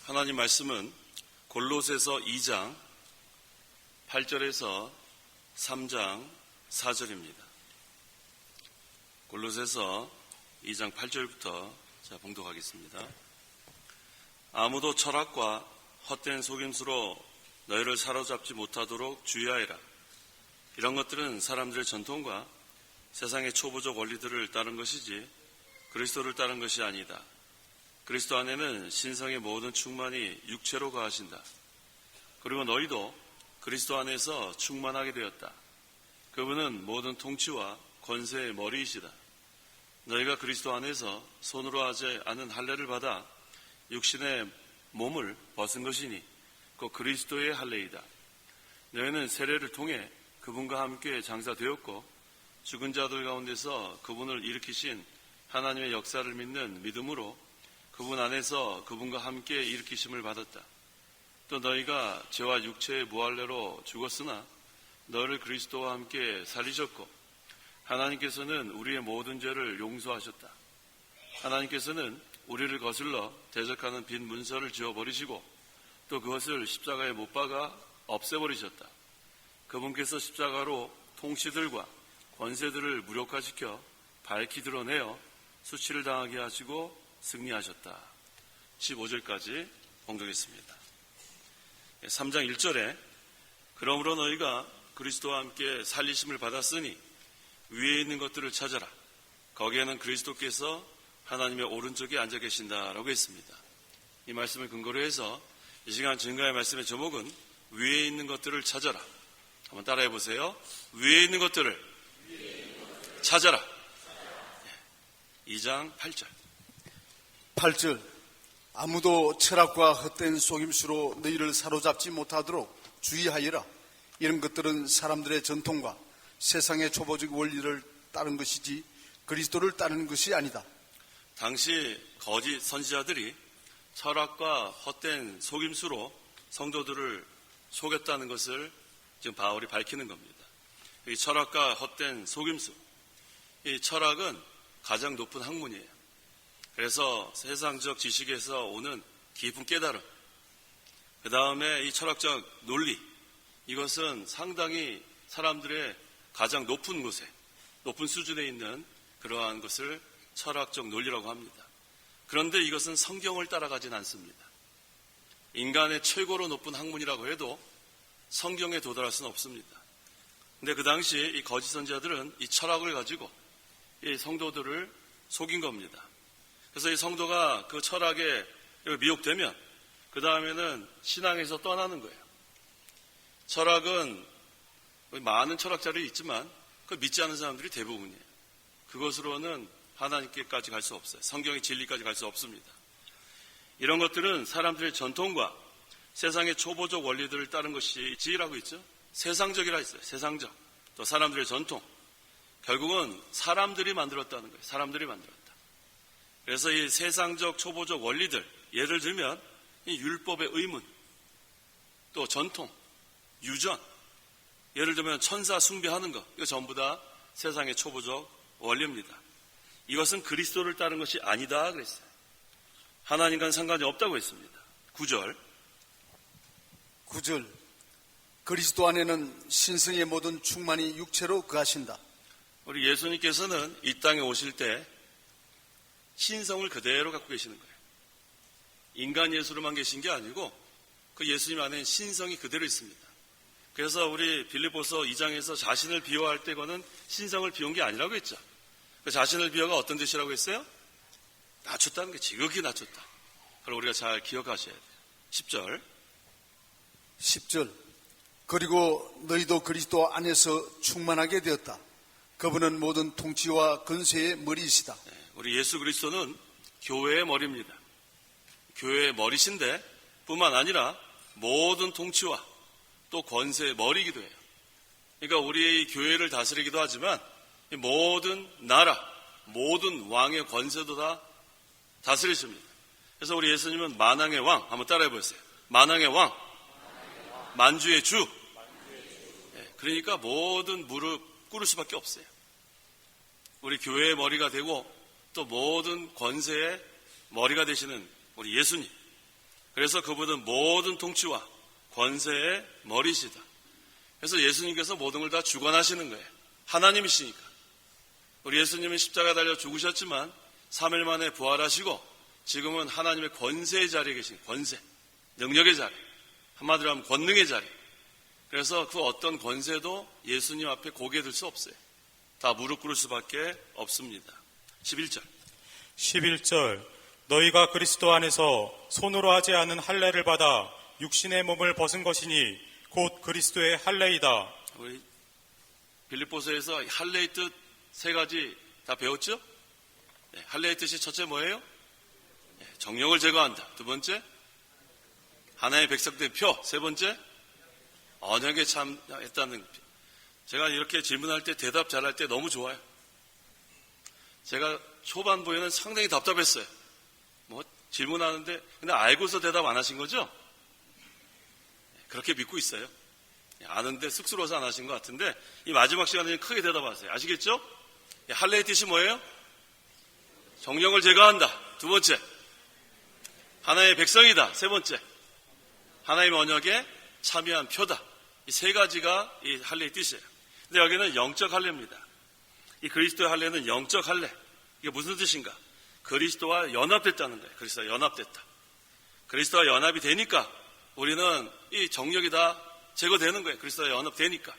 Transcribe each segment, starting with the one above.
하나님 말씀은 골로새서 2장 8절에서 3장 4절입니다. 골로새서 2장 8절부터 봉독하겠습니다. 아무도 철학과 헛된 속임수로 너희를 사로잡지 못하도록 주의하여라. 이런 것들은 사람들의 전통과 세상의 초보적 원리들을 따른 것이지 그리스도를 따른 것이 아니다. 그리스도 안에는 신성의 모든 충만이 육체로 거하신다. 그리고 너희도 그리스도 안에서 충만하게 되었다. 그분은 모든 통치와 권세의 머리이시다. 너희가 그리스도 안에서 손으로 하지 않은 할례를 받아 육신의 몸을 벗은 것이니 곧 그리스도의 할례이다. 너희는 세례를 통해 그분과 함께 장사되었고 죽은 자들 가운데서 그분을 일으키신 하나님의 역사를 믿는 믿음으로 그분 안에서 그분과 함께 일으키심을 받았다. 또 너희가 죄와 육체의 무할례로 죽었으나 너를 그리스도와 함께 살리셨고 하나님께서는 우리의 모든 죄를 용서하셨다. 하나님께서는 우리를 거슬러 대적하는 빈 문서를 지워버리시고 또 그것을 십자가에 못 박아 없애버리셨다. 그분께서 십자가로 통치들과 권세들을 무력화시켜 밝히 드러내어 수치를 당하게 하시고 승리하셨다. 15절까지 봉독했습니다. 3장 1절에 그러므로 너희가 그리스도와 함께 살리심을 받았으니 위에 있는 것들을 찾아라. 거기에는 그리스도께서 하나님의 오른쪽에 앉아 계신다라고 했습니다. 이 말씀을 근거로 해서 이 시간 증거의 말씀의 제목은 위에 있는 것들을 찾아라. 한번 따라해 보세요. 위에 있는 것들을 찾아라. 2장 8절. 8절. 아무도 철학과 헛된 속임수로 너희를 사로잡지 못하도록 주의하여라. 이런 것들은 사람들의 전통과 세상의 초보적 원리를 따른 것이지 그리스도를 따르는 것이 아니다. 당시 거짓 선지자들이 철학과 헛된 속임수로 성도들을 속였다는 것을 지금 바울이 밝히는 겁니다. 이 철학과 헛된 속임수. 이 철학은 가장 높은 학문이에요. 그래서 세상적 지식에서 오는 깊은 깨달음, 그 다음에 이 철학적 논리, 이것은 상당히 사람들의 가장 높은 곳에, 높은 수준에 있는 그러한 것을 철학적 논리라고 합니다. 그런데 이것은 성경을 따라가진 않습니다. 인간의 최고로 높은 학문이라고 해도 성경에 도달할 수는 없습니다. 근데 그 당시 이 거짓 선지자들은 이 철학을 가지고 이 성도들을 속인 겁니다. 그래서 이 성도가 그 철학에 미혹되면 그 다음에는 신앙에서 떠나는 거예요. 철학은 많은 철학자들이 있지만 그걸 믿지 않는 사람들이 대부분이에요. 그것으로는 하나님께까지 갈 수 없어요. 성경의 진리까지 갈 수 없습니다. 이런 것들은 사람들의 전통과 세상의 초보적 원리들을 따른 것이 지혜라고 있죠. 세상적이라 했어요. 세상적. 또 사람들의 전통. 결국은 사람들이 만들었다는 거예요. 사람들이 만들었다. 그래서 이 세상적 초보적 원리들, 예를 들면 이 율법의 의문, 또 전통, 유전, 예를 들면 천사 숭배하는 것, 이거 전부 다 세상의 초보적 원리입니다. 이것은 그리스도를 따른 것이 아니다 그랬어요. 하나님과는 상관이 없다고 했습니다. 9절. 그리스도 안에는 신성의 모든 충만이 육체로 거하신다. 우리 예수님께서는 이 땅에 오실 때 신성을 그대로 갖고 계시는 거예요. 인간 예수로만 계신 게 아니고 그 예수님 안에 신성이 그대로 있습니다. 그래서 우리 빌립보서 2장에서 자신을 비유할 때 그거는 신성을 비운 게 아니라고 했죠. 그 자신을 비유가 어떤 뜻이라고 했어요? 낮췄다는 게 지극히 낮췄다. 그걸 우리가 잘 기억하셔야 돼요. 10절. 그리고 너희도 그리스도 안에서 충만하게 되었다. 그분은 모든 통치와 권세의 머리이시다. 우리 예수 그리스도는 교회의 머리입니다. 교회의 머리신데 뿐만 아니라 모든 통치와 또 권세의 머리이기도 해요. 그러니까 우리의 교회를 다스리기도 하지만 모든 나라, 모든 왕의 권세도 다 다스리십니다. 그래서 우리 예수님은 만왕의 왕, 한번 따라해 보세요. 만왕의 왕, 만주의 주. 그러니까 모든 무릎 꿇을 수밖에 없어요. 우리 교회의 머리가 되고 또 모든 권세의 머리가 되시는 우리 예수님. 그래서 그분은 모든 통치와 권세의 머리시다. 그래서 예수님께서 모든 걸 다 주관하시는 거예요. 하나님이시니까. 우리 예수님은 십자가 달려 죽으셨지만 3일 만에 부활하시고 지금은 하나님의 권세의 자리에 계신 권세, 능력의 자리, 한마디로 하면 권능의 자리. 그래서 그 어떤 권세도 예수님 앞에 고개 들 수 없어요. 다 무릎 꿇을 수밖에 없습니다. 11절 너희가 그리스도 안에서 손으로 하지 않은 할례를 받아 육신의 몸을 벗은 것이니 곧 그리스도의 할례이다. 우리 빌립보서에서 할례의 뜻 세 가지 다 배웠죠? 네, 할례의 뜻이 첫째 뭐예요? 네, 정령을 제거한다. 두 번째, 하나의 백성된 표. 세 번째, 언약에 참했다는. 제가 이렇게 질문할 때 대답 잘할 때 너무 좋아요. 제가 초반부에는 상당히 답답했어요. 뭐 질문하는데 근데 알고서 대답 안 하신 거죠? 그렇게 믿고 있어요. 아는데 쑥스러워서 안 하신 것 같은데 이 마지막 시간에는 크게 대답하세요. 아시겠죠? 할례의 뜻이 뭐예요? 정령을 제거한다. 두 번째, 하나의 백성이다. 세 번째, 하나님의 언약에 참여한 표다. 이 세 가지가 이 할례의 뜻이에요. 근데 여기는 영적 할례입니다. 이 그리스도의 할례는 영적 할례. 이게 무슨 뜻인가? 그리스도와 연합됐다는 거예요. 그리스도와 연합됐다. 그리스도와 연합이 되니까 우리는 이 정력이 다 제거되는 거예요. 그리스도와 연합되니까.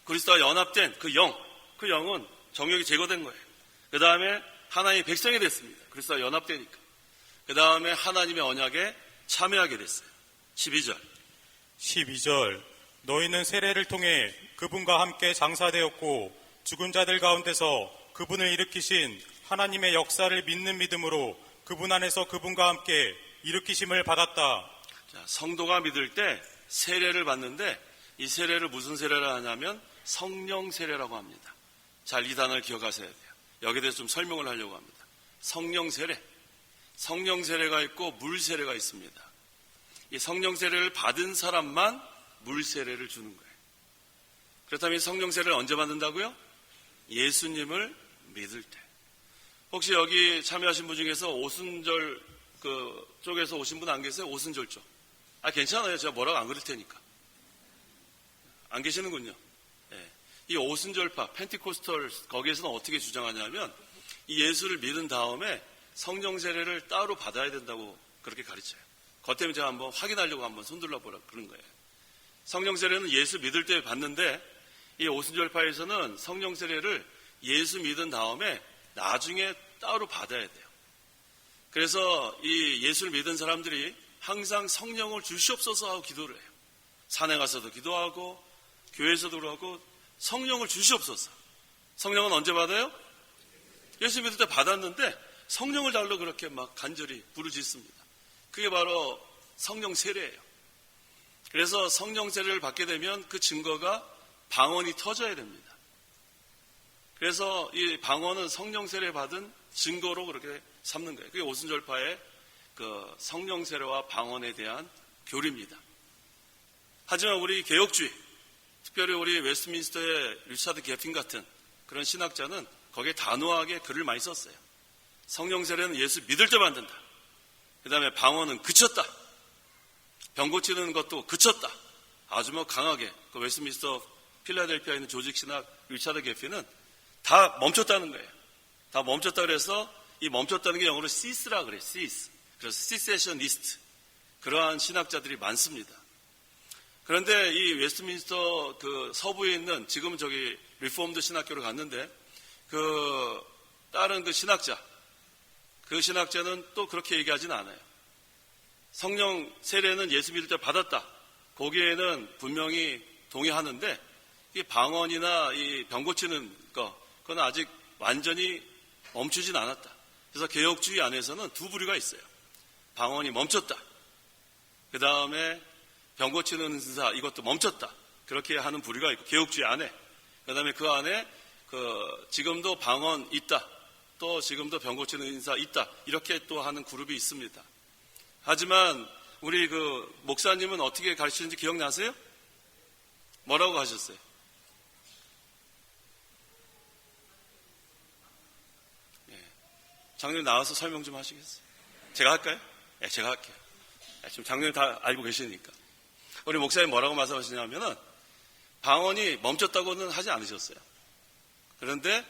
그리스도와 연합된 그 영은 정력이 제거된 거예요. 그 다음에 하나님의 백성이 됐습니다. 그리스도와 연합되니까. 그 다음에 하나님의 언약에 참여하게 됐어요. 12절 너희는 세례를 통해 그분과 함께 장사되었고 죽은 자들 가운데서 그분을 일으키신 하나님의 역사를 믿는 믿음으로 그분 안에서 그분과 함께 일으키심을 받았다. 자, 성도가 믿을 때 세례를 받는데 이 세례를 무슨 세례를 하냐면 성령 세례라고 합니다. 잘 이 단어를 기억하셔야 돼요. 여기에 대해서 좀 설명을 하려고 합니다. 성령 세례. 성령 세례가 있고 물 세례가 있습니다. 이 성령 세례를 받은 사람만 물 세례를 주는 거예요. 그렇다면 성령 세례를 언제 받는다고요? 예수님을 믿을 때. 혹시 여기 참여하신 분 중에서 오순절 그 쪽에서 오신 분 안 계세요? 오순절 쪽. 괜찮아요. 제가 뭐라고 안 그럴 테니까. 안 계시는군요. 네. 이 오순절파, 펜티코스털 거기에서는 어떻게 주장하냐면 이 예수를 믿은 다음에 성령 세례를 따로 받아야 된다고 그렇게 가르쳐요. 그것 때문에 제가 한번 확인하려고 한번 손들러 보라 그런 거예요. 성령 세례는 예수 믿을 때 받는데 이 오순절파에서는 성령 세례를 예수 믿은 다음에 나중에 따로 받아야 돼요. 그래서 이 예수를 믿은 사람들이 항상 성령을 주시옵소서 하고 기도를 해요. 산에 가서도 기도하고 교회에서도 그러고 성령을 주시옵소서. 성령은 언제 받아요? 예수 믿을 때 받았는데 성령을 달라고 그렇게 막 간절히 부르짖습니다. 그게 바로 성령 세례예요. 그래서 성령 세례를 받게 되면 그 증거가 방언이 터져야 됩니다. 그래서 이 방언은 성령 세례 받은 증거로 그렇게 삼는 거예요. 그게 오순절파의 그 성령 세례와 방언에 대한 교리입니다. 하지만 우리 개혁주의, 특별히 우리 웨스트민스터의 리차드 개핀 같은 그런 신학자는 거기에 단호하게 글을 많이 썼어요. 성령 세례는 예수 믿을 때 받는다. 그 다음에 방언은 그쳤다. 병 고치는 것도 그쳤다. 아주 뭐 강하게 그 웨스트민스터 필라델피아에 있는 조직 신학 리차드 개핀은 다 멈췄다는 거예요. 다 멈췄다 그래서 이 멈췄다는 게 영어로 cease라 그래요. cease. 그래서 cessationist. 그러한 신학자들이 많습니다. 그런데 이 웨스트민스터 그 서부에 있는 지금은 저기 리포엄드 신학교를 갔는데 그 다른 그 신학자 그 신학자는 또 그렇게 얘기하지는 않아요. 성령 세례는 예수 믿을 때 받았다. 거기에는 분명히 동의하는데 이 방언이나 이 병 고치는 거 그건 아직 완전히 멈추진 않았다. 그래서 개혁주의 안에서는 두 부류가 있어요. 방언이 멈췄다. 그 다음에 병 고치는 은사 이것도 멈췄다. 그렇게 하는 부류가 있고 개혁주의 안에 그 다음에 그 안에 그 지금도 방언 있다. 또 지금도 병 고치는 은사 있다. 이렇게 또 하는 그룹이 있습니다. 하지만 우리 그 목사님은 어떻게 가르치는지 기억나세요? 뭐라고 하셨어요? 장로님 나와서 설명 좀 하시겠어요? 제가 할까요? 네, 제가 할게요. 지금 장로님 다 알고 계시니까. 우리 목사님 뭐라고 말씀하시냐면은 방언이 멈췄다고는 하지 않으셨어요. 그런데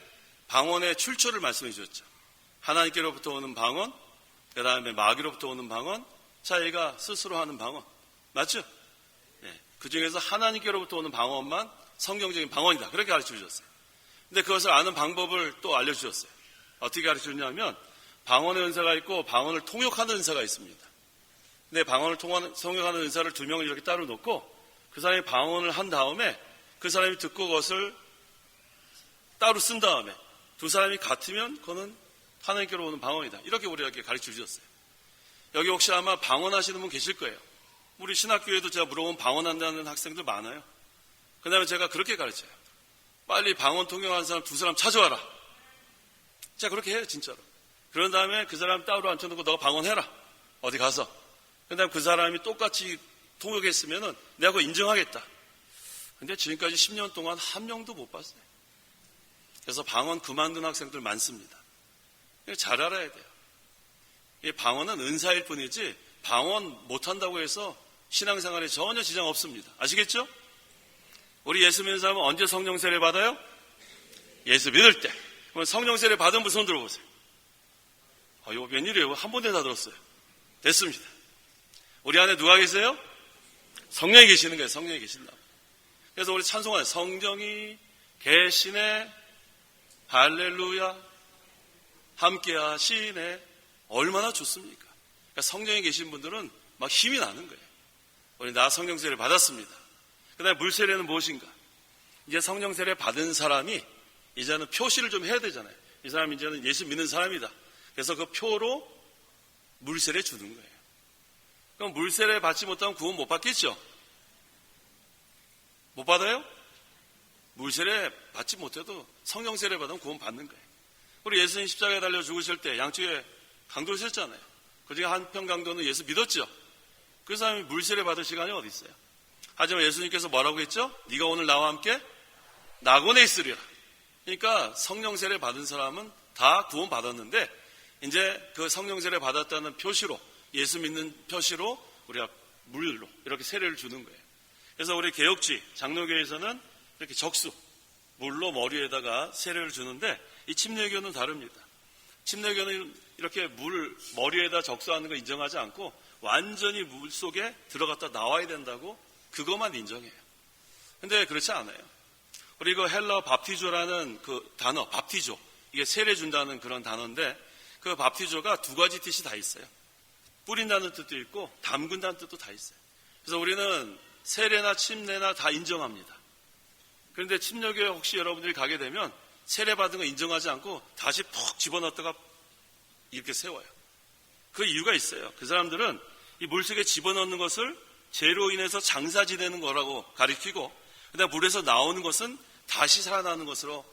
방언의 출처를 말씀해 주셨죠. 하나님께로부터 오는 방언, 그 다음에 마귀로부터 오는 방언, 자기가 스스로 하는 방언. 맞죠? 네. 그 중에서 하나님께로부터 오는 방언만 성경적인 방언이다. 그렇게 가르쳐 주셨어요. 근데 그것을 아는 방법을 또 알려주셨어요. 어떻게 가르쳐 주냐면 방언의 은사가 있고 방언을 통역하는 은사가 있습니다. 근데 방언을 통역하는 은사를 두 명을 이렇게 따로 놓고 그 사람이 방언을 한 다음에 그 사람이 듣고 그것을 따로 쓴 다음에 두 사람이 같으면 그거는 하나님께로 오는 방언이다. 이렇게 우리에게 가르쳐 주셨어요. 여기 혹시 아마 방언하시는 분 계실 거예요. 우리 신학교에도 제가 물어보면 방언한다는 학생들 많아요. 그 다음에 제가 그렇게 가르쳐요. 빨리 방언 통역하는 사람 두 사람 찾아와라. 제가 그렇게 해요, 진짜로. 그런 다음에 그 사람 따로 앉혀놓고 너가 방언해라. 어디 가서. 그 다음에 그 사람이 똑같이 통역했으면은 내가 그거 인정하겠다. 근데 지금까지 10년 동안 한 명도 못 봤어요. 그래서 방언 그만둔 학생들 많습니다. 잘 알아야 돼요. 이 방언은 은사일 뿐이지 방언 못한다고 해서 신앙생활에 전혀 지장 없습니다. 아시겠죠? 우리 예수 믿는 사람은 언제 성령 세례 받아요? 예수 믿을 때. 그럼 성령 세례 받은 분 손 들어보세요. 이거 웬일이에요? 한 번에 다 들었어요. 됐습니다. 우리 안에 누가 계세요? 성령이 계시는 거예요. 성령이 계신다고. 그래서 우리 찬송하는 성령이 계시네 할렐루야 함께 하시네. 얼마나 좋습니까? 그러니까 성령이 계신 분들은 막 힘이 나는 거예요. 우리 나 성령 세례 받았습니다. 그 다음에 물 세례는 무엇인가? 이제 성령 세례 받은 사람이 이제는 표시를 좀 해야 되잖아요. 이 사람이 이제는 예수 믿는 사람이다. 그래서 그 표로 물 세례 주는 거예요. 그럼 물 세례 받지 못하면 구원 못 받겠죠? 못 받아요? 물 세례 받지 못해도 성령 세례 받으면 구원 받는 거예요. 우리 예수님 십자가에 달려 죽으실 때 양쪽에 강도를 셨잖아요. 그 중에 한편 강도는 예수 믿었죠? 그 사람이 물 세례 받을 시간이 어디 있어요? 하지만 예수님께서 뭐라고 했죠? 네가 오늘 나와 함께 낙원에 있으리라. 그러니까 성령 세례 받은 사람은 다 구원 받았는데 이제 그 성령 세례 받았다는 표시로 예수 믿는 표시로 우리가 물로 이렇게 세례를 주는 거예요. 그래서 우리 개혁지 장로교에서는 이렇게 적수 물로 머리에다가 세례를 주는데 이 침례교는 다릅니다. 침례교는 이렇게 물 머리에다 적수하는 거 인정하지 않고 완전히 물 속에 들어갔다 나와야 된다고 그것만 인정해요. 근데 그렇지 않아요. 우리 그 헬러 밥티조라는 그 단어, 밥티조, 이게 세례 준다는 그런 단어인데 그 밥티조가 두 가지 뜻이 다 있어요. 뿌린다는 뜻도 있고 담근다는 뜻도 다 있어요. 그래서 우리는 세례나 침례나 다 인정합니다. 그런데 침례교회 혹시 여러분들이 가게 되면 세례 받은 거 인정하지 않고 다시 푹 집어넣었다가 이렇게 세워요. 그 이유가 있어요. 그 사람들은 이 물속에 집어넣는 것을 죄로 인해서 장사 지내는 거라고 가리키고 그다음 물에서 나오는 것은 다시 살아나는 것으로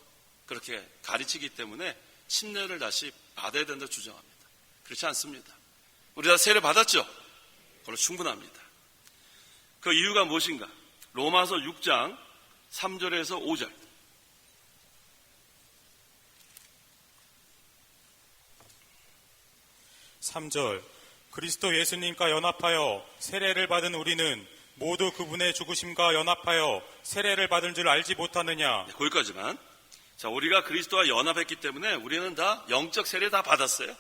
그렇게 가르치기 때문에 침례를 다시 받아야 된다고 주장합니다. 그렇지 않습니다. 우리 다 세례 받았죠? 그걸로 충분합니다. 그 이유가 무엇인가? 로마서 6장 3절에서 5절. (3절) 그리스도 예수님과 연합하여 세례를 받은 우리는 모두 그분의 죽으심과 연합하여 세례를 받은 줄 알지 못하느냐. 네, 거기까지만. 자, 우리가 그리스도와 연합했기 때문에 우리는 다 영적 세례 다 받았어요.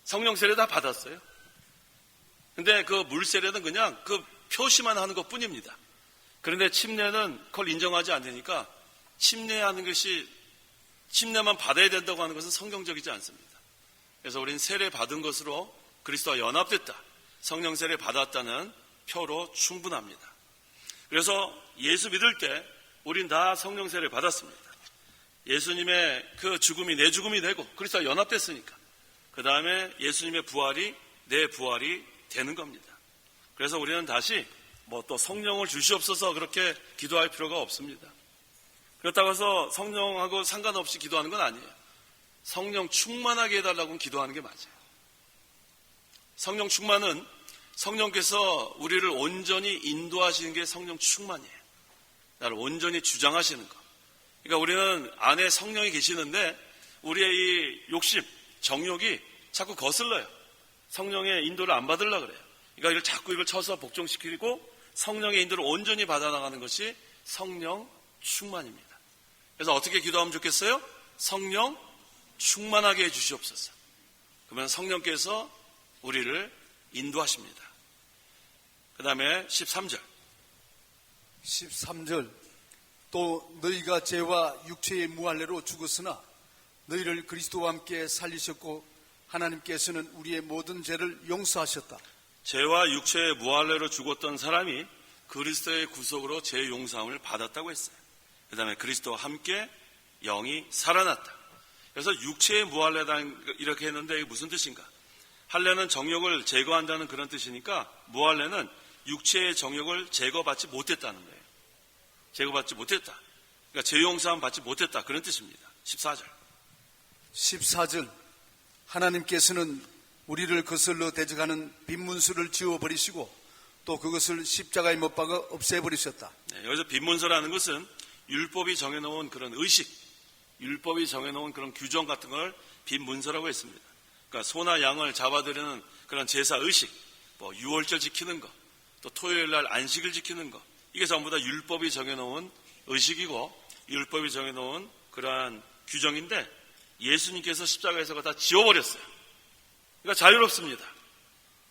성령 세례 다 받았어요. 근데 그 물 세례는 그냥 그 표시만 하는 것 뿐입니다. 그런데 침례는 그걸 인정하지 않으니까 침례하는 것이 침례만 받아야 된다고 하는 것은 성경적이지 않습니다. 그래서 우리는 세례 받은 것으로 그리스도와 연합됐다. 성령 세례 받았다는 표로 충분합니다. 그래서 예수 믿을 때 우린 다 성령 세례 받았습니다. 예수님의 그 죽음이 내 죽음이 되고 그리스도와 연합됐으니까 그 다음에 예수님의 부활이 내 부활이 되는 겁니다. 그래서 우리는 다시 뭐 또 성령을 주시옵소서 그렇게 기도할 필요가 없습니다. 그렇다고 해서 성령하고 상관없이 기도하는 건 아니에요. 성령 충만하게 해달라고 기도하는 게 맞아요. 성령 충만은 성령께서 우리를 온전히 인도하시는 게 성령 충만이에요. 나를 온전히 주장하시는 거. 그러니까 우리는 안에 성령이 계시는데 우리의 이 욕심, 정욕이 자꾸 거슬러요. 성령의 인도를 안 받으려고 그래요. 그러니까 이걸 자꾸 이걸 쳐서 복종시키고 성령의 인도를 온전히 받아나가는 것이 성령 충만입니다. 그래서 어떻게 기도하면 좋겠어요? 성령 충만하게 해주시옵소서. 그러면 성령께서 우리를 인도하십니다. 그 다음에 13절. 13절. 또 너희가 죄와 육체의 무할례로 죽었으나 너희를 그리스도와 함께 살리셨고 하나님께서는 우리의 모든 죄를 용서하셨다. 죄와 육체의 무할례로 죽었던 사람이 그리스도의 구속으로 죄 용서함을 받았다고 했어요. 그 다음에 그리스도와 함께 영이 살아났다. 그래서 육체의 무할례다 이렇게 했는데 이게 무슨 뜻인가? 할례는 정욕을 제거한다는 그런 뜻이니까 무할례는 육체의 정욕을 제거받지 못했다는 거예요. 제거받지 못했다. 그러니까 죄 용서함 받지 못했다. 그런 뜻입니다. 14절. 14절. 하나님께서는 우리를 거슬러 대적하는 빈문수를 지워버리시고 또 그것을 십자가에 못 박아 없애버리셨다. 네, 여기서 빈문서라는 것은 율법이 정해놓은 그런 의식, 율법이 정해놓은 그런 규정 같은 걸 빈문서라고 했습니다. 그러니까 소나 양을 잡아들이는 그런 제사 의식, 뭐 유월절 지키는 거, 또 토요일 날 안식을 지키는 거, 이게 전부 다 율법이 정해놓은 의식이고 율법이 정해놓은 그러한 규정인데 예수님께서 십자가에서 그거 다 지워버렸어요. 그러니까 자유롭습니다.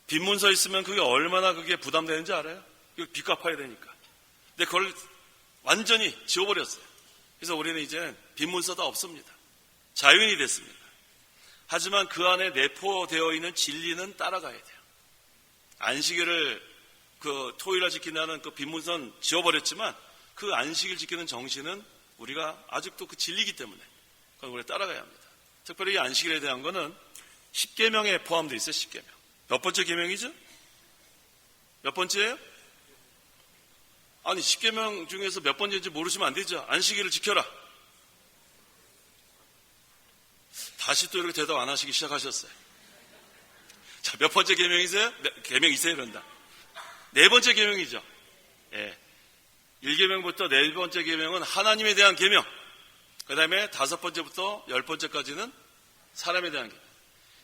빈문서 있으면 그게 얼마나 그게 부담되는지 알아요? 이거 빚 갚아야 되니까. 근데 그걸 완전히 지워버렸어요. 그래서 우리는 이제 빈문서도 없습니다. 자유인이 됐습니다. 하지만 그 안에 내포되어 있는 진리는 따라가야 돼요. 안식일을 그 토요일날 지킨다는 그 빈문서는 지워버렸지만 그 안식일 지키는 정신은 우리가 아직도 그 진리이기 때문에 그건 우리가 따라가야 합니다. 특별히 이 안식일에 대한 거는 10계명에 포함되어 있어요. 10계명. 몇 번째 계명이죠? 몇 번째예요? 아니 10계명 중에서 몇 번째인지 모르시면 안 되죠. 안식일을 지켜라. 다시 또 이렇게 대답 안 하시기 시작하셨어요. 자, 몇 번째 계명이세요? 계명이세요? 이런다. 네 번째 계명이죠. 예. 1계명부터 네 번째 계명은 하나님에 대한 계명. 그 다음에 5번째부터 10번째까지는 사람에 대한 계명.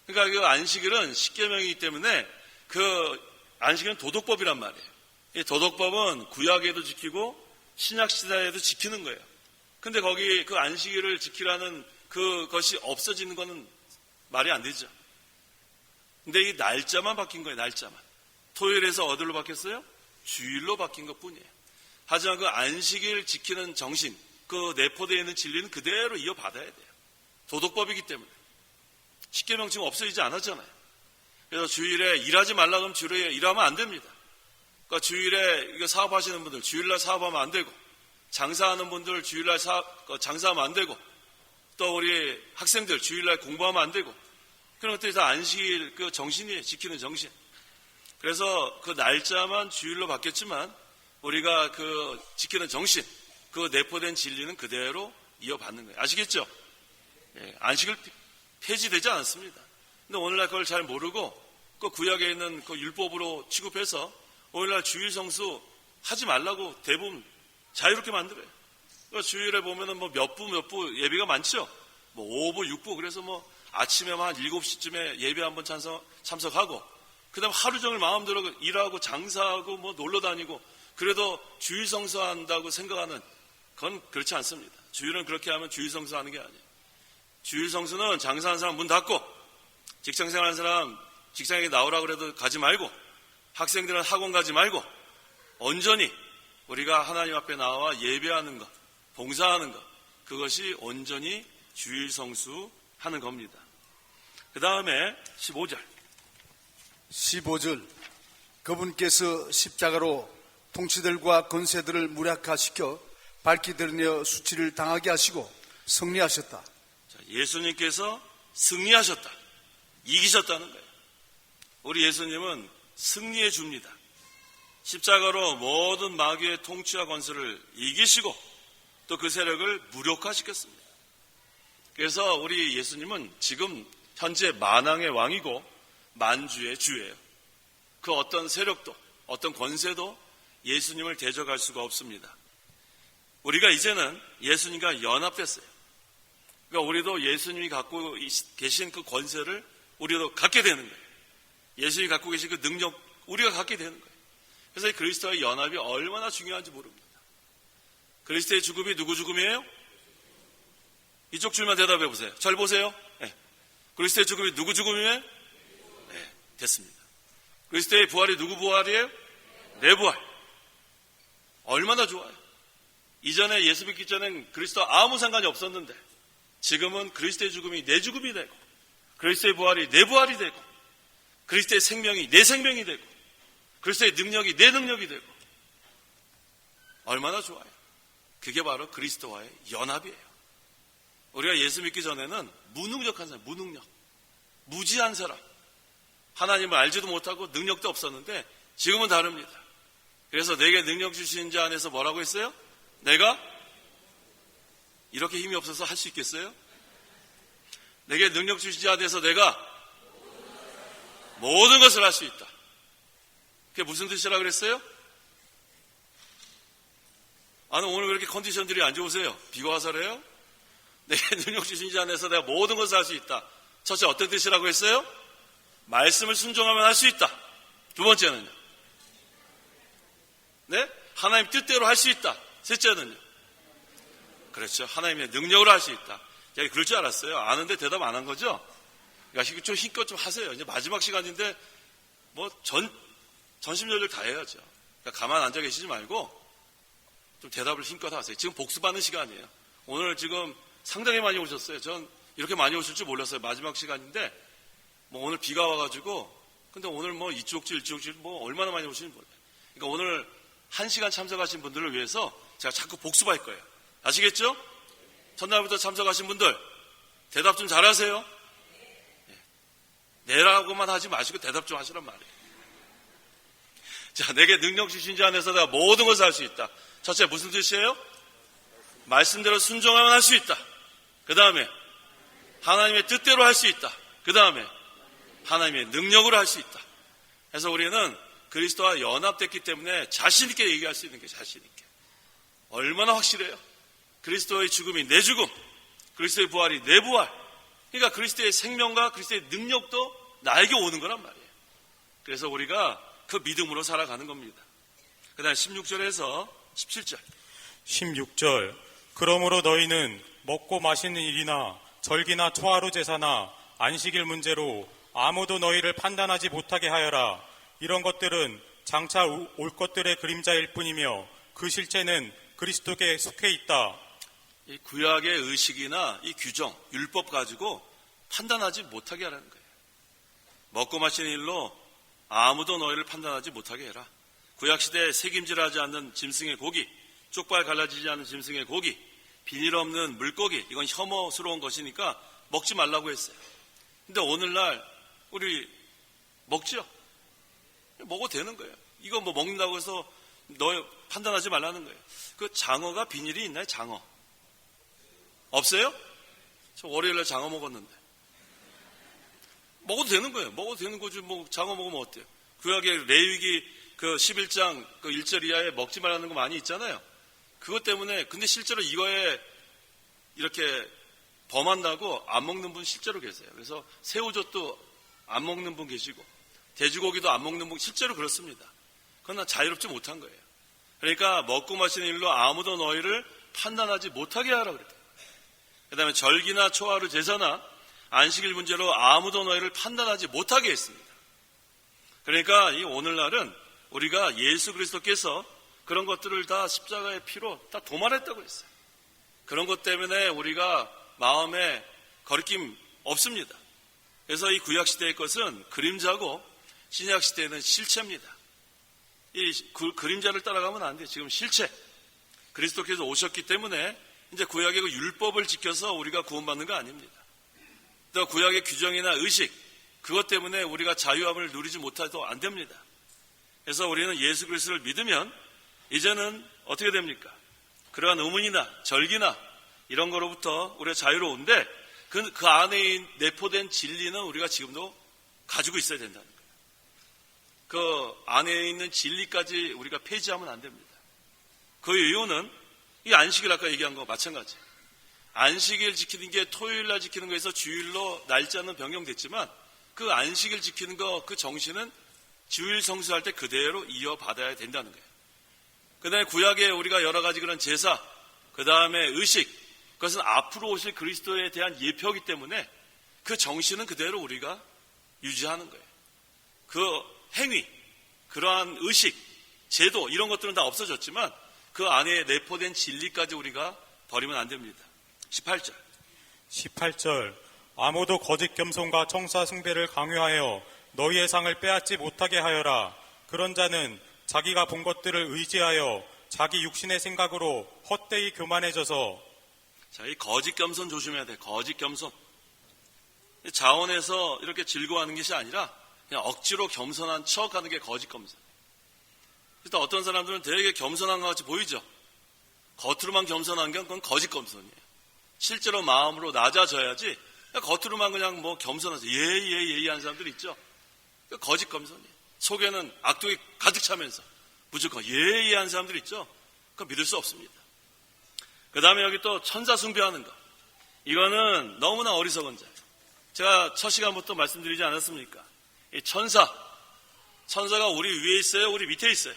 그러니까 그 안식일은 10계명이기 때문에 그 안식일은 도덕법이란 말이에요. 이 도덕법은 구약에도 지키고 신약 시대에도 지키는 거예요. 근데 거기 그 안식일을 지키라는 그것이 없어지는 거는 말이 안 되죠. 근데 이 날짜만 바뀐 거예요. 날짜만. 토요일에서 어디로 바뀌었어요? 주일로 바뀐 것 뿐이에요. 하지만 그 안식일 지키는 정신, 그 내포되어 있는 진리는 그대로 이어받아야 돼요. 도덕법이기 때문에. 10계명 지금 없어지지 않았잖아요. 그래서 주일에 일하지 말라 그러면 주일에 일하면 안 됩니다. 그러니까 주일에 이거 사업하시는 분들 주일날 사업하면 안 되고, 장사하는 분들 주일날 장사하면 안 되고, 또 우리 학생들 주일날 공부하면 안 되고, 그런 것들이 다 안식일 그 정신이에요. 지키는 정신. 그래서 그 날짜만 주일로 바뀌었지만 우리가 그 지키는 정신, 그 내포된 진리는 그대로 이어받는 거예요. 아시겠죠? 예, 안식일 폐지되지 않았습니다. 근데 오늘날 그걸 잘 모르고 그 구약에 있는 그 율법으로 취급해서 오늘날 주일 성수 하지 말라고 대부분 자유롭게 만들어요. 그러니까 주일에 보면은 뭐 몇 부 예배가 많죠? 뭐 5부, 6부. 그래서 뭐 아침에만 한 7시쯤에 예배 한번 참석하고, 그 다음 하루 종일 마음대로 일하고 장사하고 뭐 놀러 다니고, 그래도 주일 성수한다고 생각하는 건 그렇지 않습니다. 주일은 그렇게 하면 주일 성수하는 게 아니에요. 주일 성수는 장사하는 사람 문 닫고, 직장 생활하는 사람 직장에 나오라고 그래도 가지 말고, 학생들은 학원 가지 말고, 온전히 우리가 하나님 앞에 나와 예배하는 것, 봉사하는 것, 그것이 온전히 주일 성수하는 겁니다. 그 다음에 15절. 15절. 그분께서 십자가로 통치들과 권세들을 무력화시켜 밝히 드러내 수치를 당하게 하시고 승리하셨다. 자, 예수님께서 승리하셨다. 이기셨다는 거예요. 우리 예수님은 승리해 줍니다. 십자가로 모든 마귀의 통치와 권세를 이기시고 또 그 세력을 무력화시켰습니다. 그래서 우리 예수님은 지금 현재 만왕의 왕이고 만주의 주예요. 그 어떤 세력도 어떤 권세도 예수님을 대적할 수가 없습니다. 우리가 이제는 예수님과 연합됐어요. 그러니까 우리도 예수님이 갖고 계신 그 권세를 우리도 갖게 되는 거예요. 예수님이 갖고 계신 그 능력, 우리가 갖게 되는 거예요. 그래서 이 그리스도와의 연합이 얼마나 중요한지 모릅니다. 그리스도의 죽음이 누구 죽음이에요? 이쪽 줄만 대답해 보세요. 잘 보세요. 네. 그리스도의 죽음이 누구 죽음이에요? 네, 됐습니다. 그리스도의 부활이 누구 부활이에요? 내 부활. 얼마나 좋아요. 이전에 예수 믿기 전엔 그리스도와 아무 상관이 없었는데 지금은 그리스도의 죽음이 내 죽음이 되고 그리스도의 부활이 내 부활이 되고 그리스도의 생명이 내 생명이 되고 그리스도의 능력이 내 능력이 되고 얼마나 좋아요. 그게 바로 그리스도와의 연합이에요. 우리가 예수 믿기 전에는 무능력한 사람, 무능력, 무지한 사람, 하나님을 알지도 못하고 능력도 없었는데 지금은 다릅니다. 그래서 내게 능력 주신 자 안에서 뭐라고 했어요? 내가 이렇게 힘이 없어서 할 수 있겠어요? 내게 능력 주신 자 안에서 내가 모든 것을 할 수 있다. 그게 무슨 뜻이라 그랬어요? 아니 오늘 왜 이렇게 컨디션들이 안 좋으세요? 비가 와서래요? 내게 능력 주신 자 안에서 내가 모든 것을 할 수 있다. 첫째 어떤 뜻이라고 했어요? 말씀을 순종하면 할 수 있다. 두 번째는요? 네? 하나님 뜻대로 할 수 있다. 셋째는요? 그렇죠. 하나님의 능력으로 할 수 있다. 야, 그럴 줄 알았어요. 아는데 대답 안 한 거죠? 그러니까 좀 힘껏 좀 하세요. 이제 마지막 시간인데 뭐 전심전력 다 해야죠. 그러니까 가만 앉아 계시지 말고 좀 대답을 힘껏 하세요. 지금 복습하는 시간이에요. 오늘 지금 상당히 많이 오셨어요. 전 이렇게 많이 오실 줄 몰랐어요. 마지막 시간인데 뭐 오늘 비가 와가지고 근데 오늘 뭐 이쪽 줄 뭐 얼마나 많이 오시는지 몰라요. 그러니까 오늘 1시간 참석하신 분들을 위해서 제가 자꾸 복습할 거예요. 아시겠죠? 첫날부터 참석하신 분들 대답 좀 잘하세요. 네라고만 하지 마시고 대답 좀 하시란 말이에요. 자, 내게 능력 주신 자 안에서 내가 모든 것을 할 수 있다. 첫째 무슨 뜻이에요? 말씀대로 순종하면 할 수 있다. 그 다음에 하나님의 뜻대로 할 수 있다. 그 다음에 하나님의 능력으로 할 수 있다. 그래서 우리는 그리스도와 연합됐기 때문에 자신 있게 얘기할 수 있는 게 자신 있게. 얼마나 확실해요? 그리스도의 죽음이 내 죽음, 그리스도의 부활이 내 부활. 그러니까 그리스도의 생명과 그리스도의 능력도 나에게 오는 거란 말이에요. 그래서 우리가 그 믿음으로 살아가는 겁니다. 그 다음 16절에서 17절. 16절. 그러므로 너희는 먹고 마시는 일이나 절기나 초하루 제사나 안식일 문제로 아무도 너희를 판단하지 못하게 하여라. 이런 것들은 장차 올 것들의 그림자일 뿐이며 그 실체는 그리스도께 속해 있다. 이 구약의 의식이나 이 규정, 율법 가지고 판단하지 못하게 하라는 거예요. 먹고 마시는 일로 아무도 너희를 판단하지 못하게 해라. 구약시대에 색임질하지 않는 짐승의 고기, 쪽발 갈라지지 않는 짐승의 고기, 비닐 없는 물고기, 이건 혐오스러운 것이니까 먹지 말라고 했어요. 근데 오늘날 우리 먹죠? 먹어도 되는 거예요. 이거 뭐 먹는다고 해서 너 판단하지 말라는 거예요. 그 장어가 비닐이 있나요? 장어. 없어요? 저 월요일날 장어 먹었는데. 먹어도 되는 거예요. 먹어도 되는 거지. 뭐 장어 먹으면 어때요? 구약의 레위기 그 11장 그 1절 이하에 먹지 말라는 거 많이 있잖아요. 그것 때문에 근데 실제로 이거에 이렇게 범한다고 안 먹는 분 실제로 계세요. 그래서 새우젓도 안 먹는 분 계시고 돼지고기도 안 먹는 분 실제로 그렇습니다. 그러나 자유롭지 못한 거예요. 그러니까 먹고 마시는 일로 아무도 너희를 판단하지 못하게 하라 그랬대요. 그 다음에 절기나 초하루 제사나 안식일 문제로 아무도 너희를 판단하지 못하게 했습니다. 그러니까 이 오늘날은 우리가 예수 그리스도께서 그런 것들을 다 십자가의 피로 다 도말했다고 했어요. 그런 것 때문에 우리가 마음에 거리낌 없습니다. 그래서 이 구약시대의 것은 그림자고 신약시대에는 실체입니다. 이 그림자를 따라가면 안 돼요. 지금 실체. 그리스도께서 오셨기 때문에 이제 구약의 그 율법을 지켜서 우리가 구원받는 거 아닙니다. 또 구약의 규정이나 의식, 그것 때문에 우리가 자유함을 누리지 못해도 안 됩니다. 그래서 우리는 예수 그리스도를 믿으면 이제는 어떻게 됩니까? 그러한 의문이나 절기나 이런 거로부터 우리가 자유로운데 그 안에 내포된 진리는 우리가 지금도 가지고 있어야 된다는 거예요. 그 안에 있는 진리까지 우리가 폐지하면 안 됩니다. 그 이유는 이 안식일 아까 얘기한 거 마찬가지. 안식일 지키는 게 토요일날 지키는 거에서 주일로 날짜는 변경됐지만 그 안식일 지키는 거 그 정신은 주일 성수할 때 그대로 이어받아야 된다는 거예요. 그 다음에 구약에 우리가 여러 가지 그런 제사, 그 다음에 의식, 그것은 앞으로 오실 그리스도에 대한 예표이기 때문에 그 정신은 그대로 우리가 유지하는 거예요. 그 행위, 그러한 의식, 제도 이런 것들은 다 없어졌지만 그 안에 내포된 진리까지 우리가 버리면 안 됩니다. 18절. 18절 아무도 거짓 겸손과 청사 숭배를 강요하여 너희의 상을 빼앗지 못하게 하여라. 그런 자는 자기가 본 것들을 의지하여 자기 육신의 생각으로 헛되이 교만해져서. 자, 이 거짓 겸손 조심해야 돼. 거짓 겸손. 자원에서 이렇게 즐거워하는 것이 아니라 그냥 억지로 겸손한 척하는 게 거짓 겸손. 일단 어떤 사람들은 되게 겸손한 것 같이 보이죠. 겉으로만 겸손한 게 그건 거짓 겸손이에요. 실제로 마음으로 낮아져야지 겉으로만 그냥 뭐 겸손해서 예예예 하는 사람들 있죠. 거짓 겸손이에요. 속에는 악독이 가득 차면서 무조건 예예 하는 사람들 있죠. 그거 믿을 수 없습니다. 그 다음에 여기 또 천사 숭배하는 거. 이거는 너무나 어리석은 자예요. 제가 첫 시간부터 말씀드리지 않았습니까? 이 천사가 우리 위에 있어요? 우리 밑에 있어요?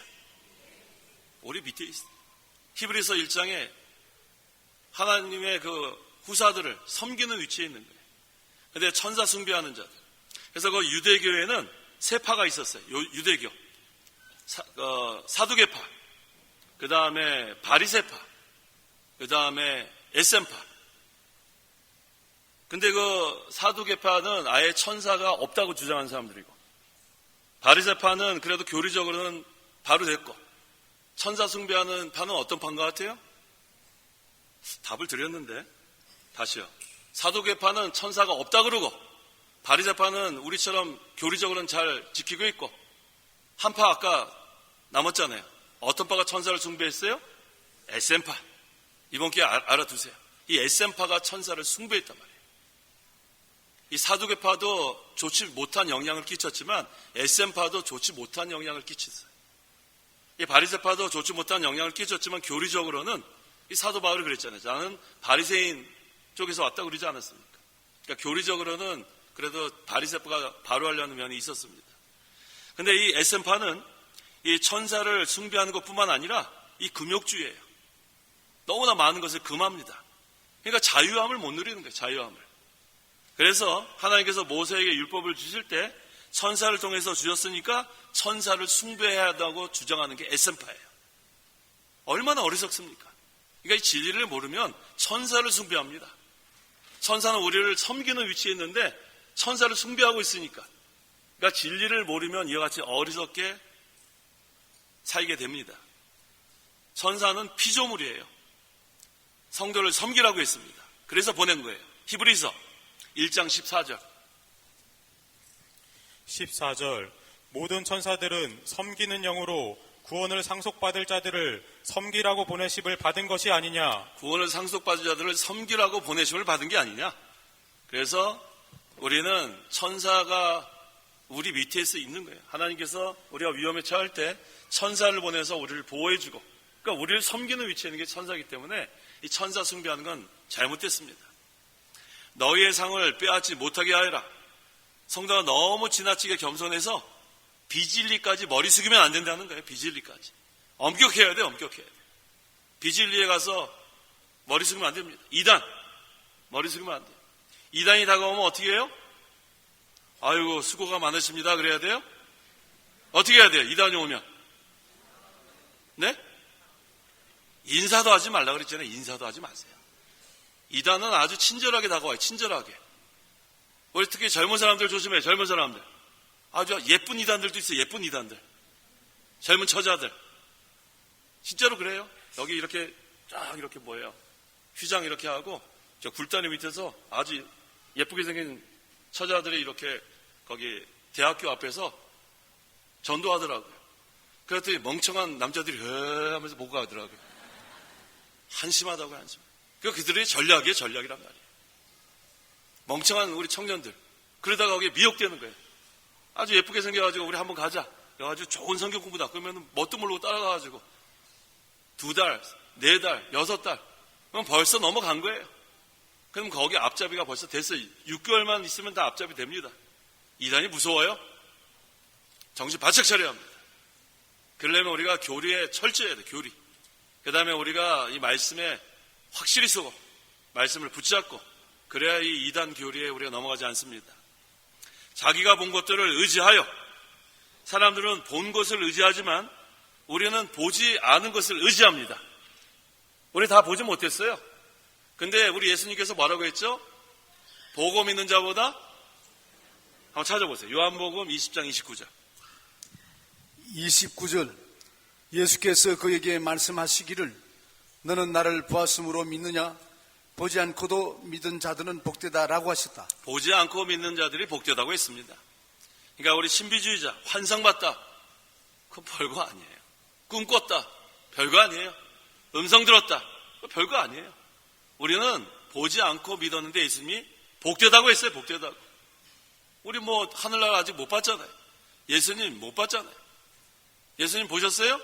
우리 밑에 있어요. 히브리서 1장에 하나님의 그 후사들을 섬기는 위치에 있는 거예요. 근데 천사 숭배하는 자들. 그래서 그 유대교에는 세 파가 있었어요. 유대교. 사두개파. 그 다음에 바리새파. 그 다음에 에셈파. 근데 그 사두개파는 아예 천사가 없다고 주장하는 사람들이고, 바리새파는 그래도 교리적으로는 바로 됐고, 천사 숭배하는 파는 어떤 파인 것 같아요? 답을 드렸는데 다시요. 사두개파는 천사가 없다 그러고, 바리새파는 우리처럼 교리적으로는 잘 지키고 있고, 한 파 아까 남았잖아요. 어떤 파가 천사를 숭배했어요? 에셈파. 이번 기회에 알아두세요. 이 에셈파가 천사를 숭배했단 말이에요. 이 사두개파도 좋지 못한 영향을 끼쳤지만 에셈파도 좋지 못한 영향을 끼쳤어요. 이 바리새파도 좋지 못한 영향을 끼쳤지만 교리적으로는 이 사도 바울이 그랬잖아요. 나는 바리새인 쪽에서 왔다고 그러지 않았습니까? 그러니까 교리적으로는 그래도 바리새파가 바로 하려는 면이 있었습니다. 근데 이 에셈파는 이 천사를 숭배하는 것뿐만 아니라 이 금욕주의예요. 너무나 많은 것을 금합니다. 그러니까 자유함을 못 누리는 거예요. 자유함을. 그래서 하나님께서 모세에게 율법을 주실 때 천사를 통해서 주셨으니까 천사를 숭배해야 한다고 주장하는 게 에셈파예요. 얼마나 어리석습니까? 그러니까 이 진리를 모르면 천사를 숭배합니다. 천사는 우리를 섬기는 위치에 있는데 천사를 숭배하고 있으니까. 그러니까 진리를 모르면 이와 같이 어리석게 살게 됩니다. 천사는 피조물이에요. 성도를 섬기라고 했습니다. 그래서 보낸 거예요. 히브리서 1장 14절. 14절 모든 천사들은 섬기는 영으로 구원을 상속받을 자들을 섬기라고 보내심을 받은 것이 아니냐. 구원을 상속받은 자들을 섬기라고 보내심을 받은 게 아니냐. 그래서 우리는 천사가 우리 밑에서 있는 거예요. 하나님께서 우리가 위험에 처할 때 천사를 보내서 우리를 보호해주고, 그러니까 우리를 섬기는 위치에 있는 게 천사이기 때문에 이 천사 숭배하는 건 잘못됐습니다. 너희의 상을 빼앗지 못하게 하여라. 성도가 너무 지나치게 겸손해서 비진리까지 머리 숙이면 안 된다는 거예요. 비진리까지. 엄격해야 돼. 엄격해야 돼. 비진리에 가서 머리 숙이면 안 됩니다. 이단. 머리 숙이면 안 돼요. 이단이 다가오면 어떻게 해요? 아이고 수고가 많으십니다. 그래야 돼요? 어떻게 해야 돼요? 이단이 오면. 네? 인사도 하지 말라 그랬잖아요. 인사도 하지 마세요. 이단은 아주 친절하게 다가와요. 친절하게. 우리 특히 젊은 사람들 조심해요. 젊은 사람들. 아주 예쁜 이단들도 있어요. 예쁜 이단들. 젊은 처자들. 진짜로 그래요. 여기 이렇게 쫙 이렇게 뭐예요. 휘장 이렇게 하고 저 굴다리 밑에서 아주 예쁘게 생긴 처자들이 이렇게 거기 대학교 앞에서 전도하더라고요. 그랬더니 멍청한 남자들이 하면서 보고 가더라고요. 한심하다고요. 한심. 그들의 전략이에요. 전략이란 말이에요. 멍청한 우리 청년들. 그러다가 거기에 미혹되는 거예요. 아주 예쁘게 생겨가지고 우리 한번 가자. 아주 좋은 성경 공부다. 그러면 뭣도 모르고 따라가가지고 2달, 4달, 6달. 그럼 벌써 넘어간 거예요. 그럼 거기 앞잡이가 벌써 됐어요. 6개월만 있으면 다 앞잡이 됩니다. 이단이 무서워요? 정신 바짝 차려야 합니다. 그러려면 우리가 교리에 철저해야 돼, 교리. 그 다음에 우리가 이 말씀에 확실히 쓰고, 말씀을 붙잡고, 그래야 이 이단 교리에 우리가 넘어가지 않습니다. 자기가 본 것들을 의지하여, 사람들은 본 것을 의지하지만 우리는 보지 않은 것을 의지합니다. 우리 다 보지 못했어요. 근데 우리 예수님께서 뭐라고 했죠? 보고 믿는 자보다, 한번 찾아보세요. 요한복음 20장 29절. 29절 예수께서 그에게 말씀하시기를 너는 나를 보았으므로 믿느냐? 보지 않고도 믿은 자들은 복되다라고 하셨다. 보지 않고 믿는 자들이 복되다고 했습니다. 그러니까 우리 신비주의자, 환상봤다. 그건 별거 아니에요. 꿈 꿨다. 별거 아니에요. 음성 들었다. 별거 아니에요. 우리는 보지 않고 믿었는데 예수님이 복되다고 했어요. 복되다고. 우리 뭐 하늘나라 아직 못 봤잖아요. 예수님 못 봤잖아요. 예수님 보셨어요?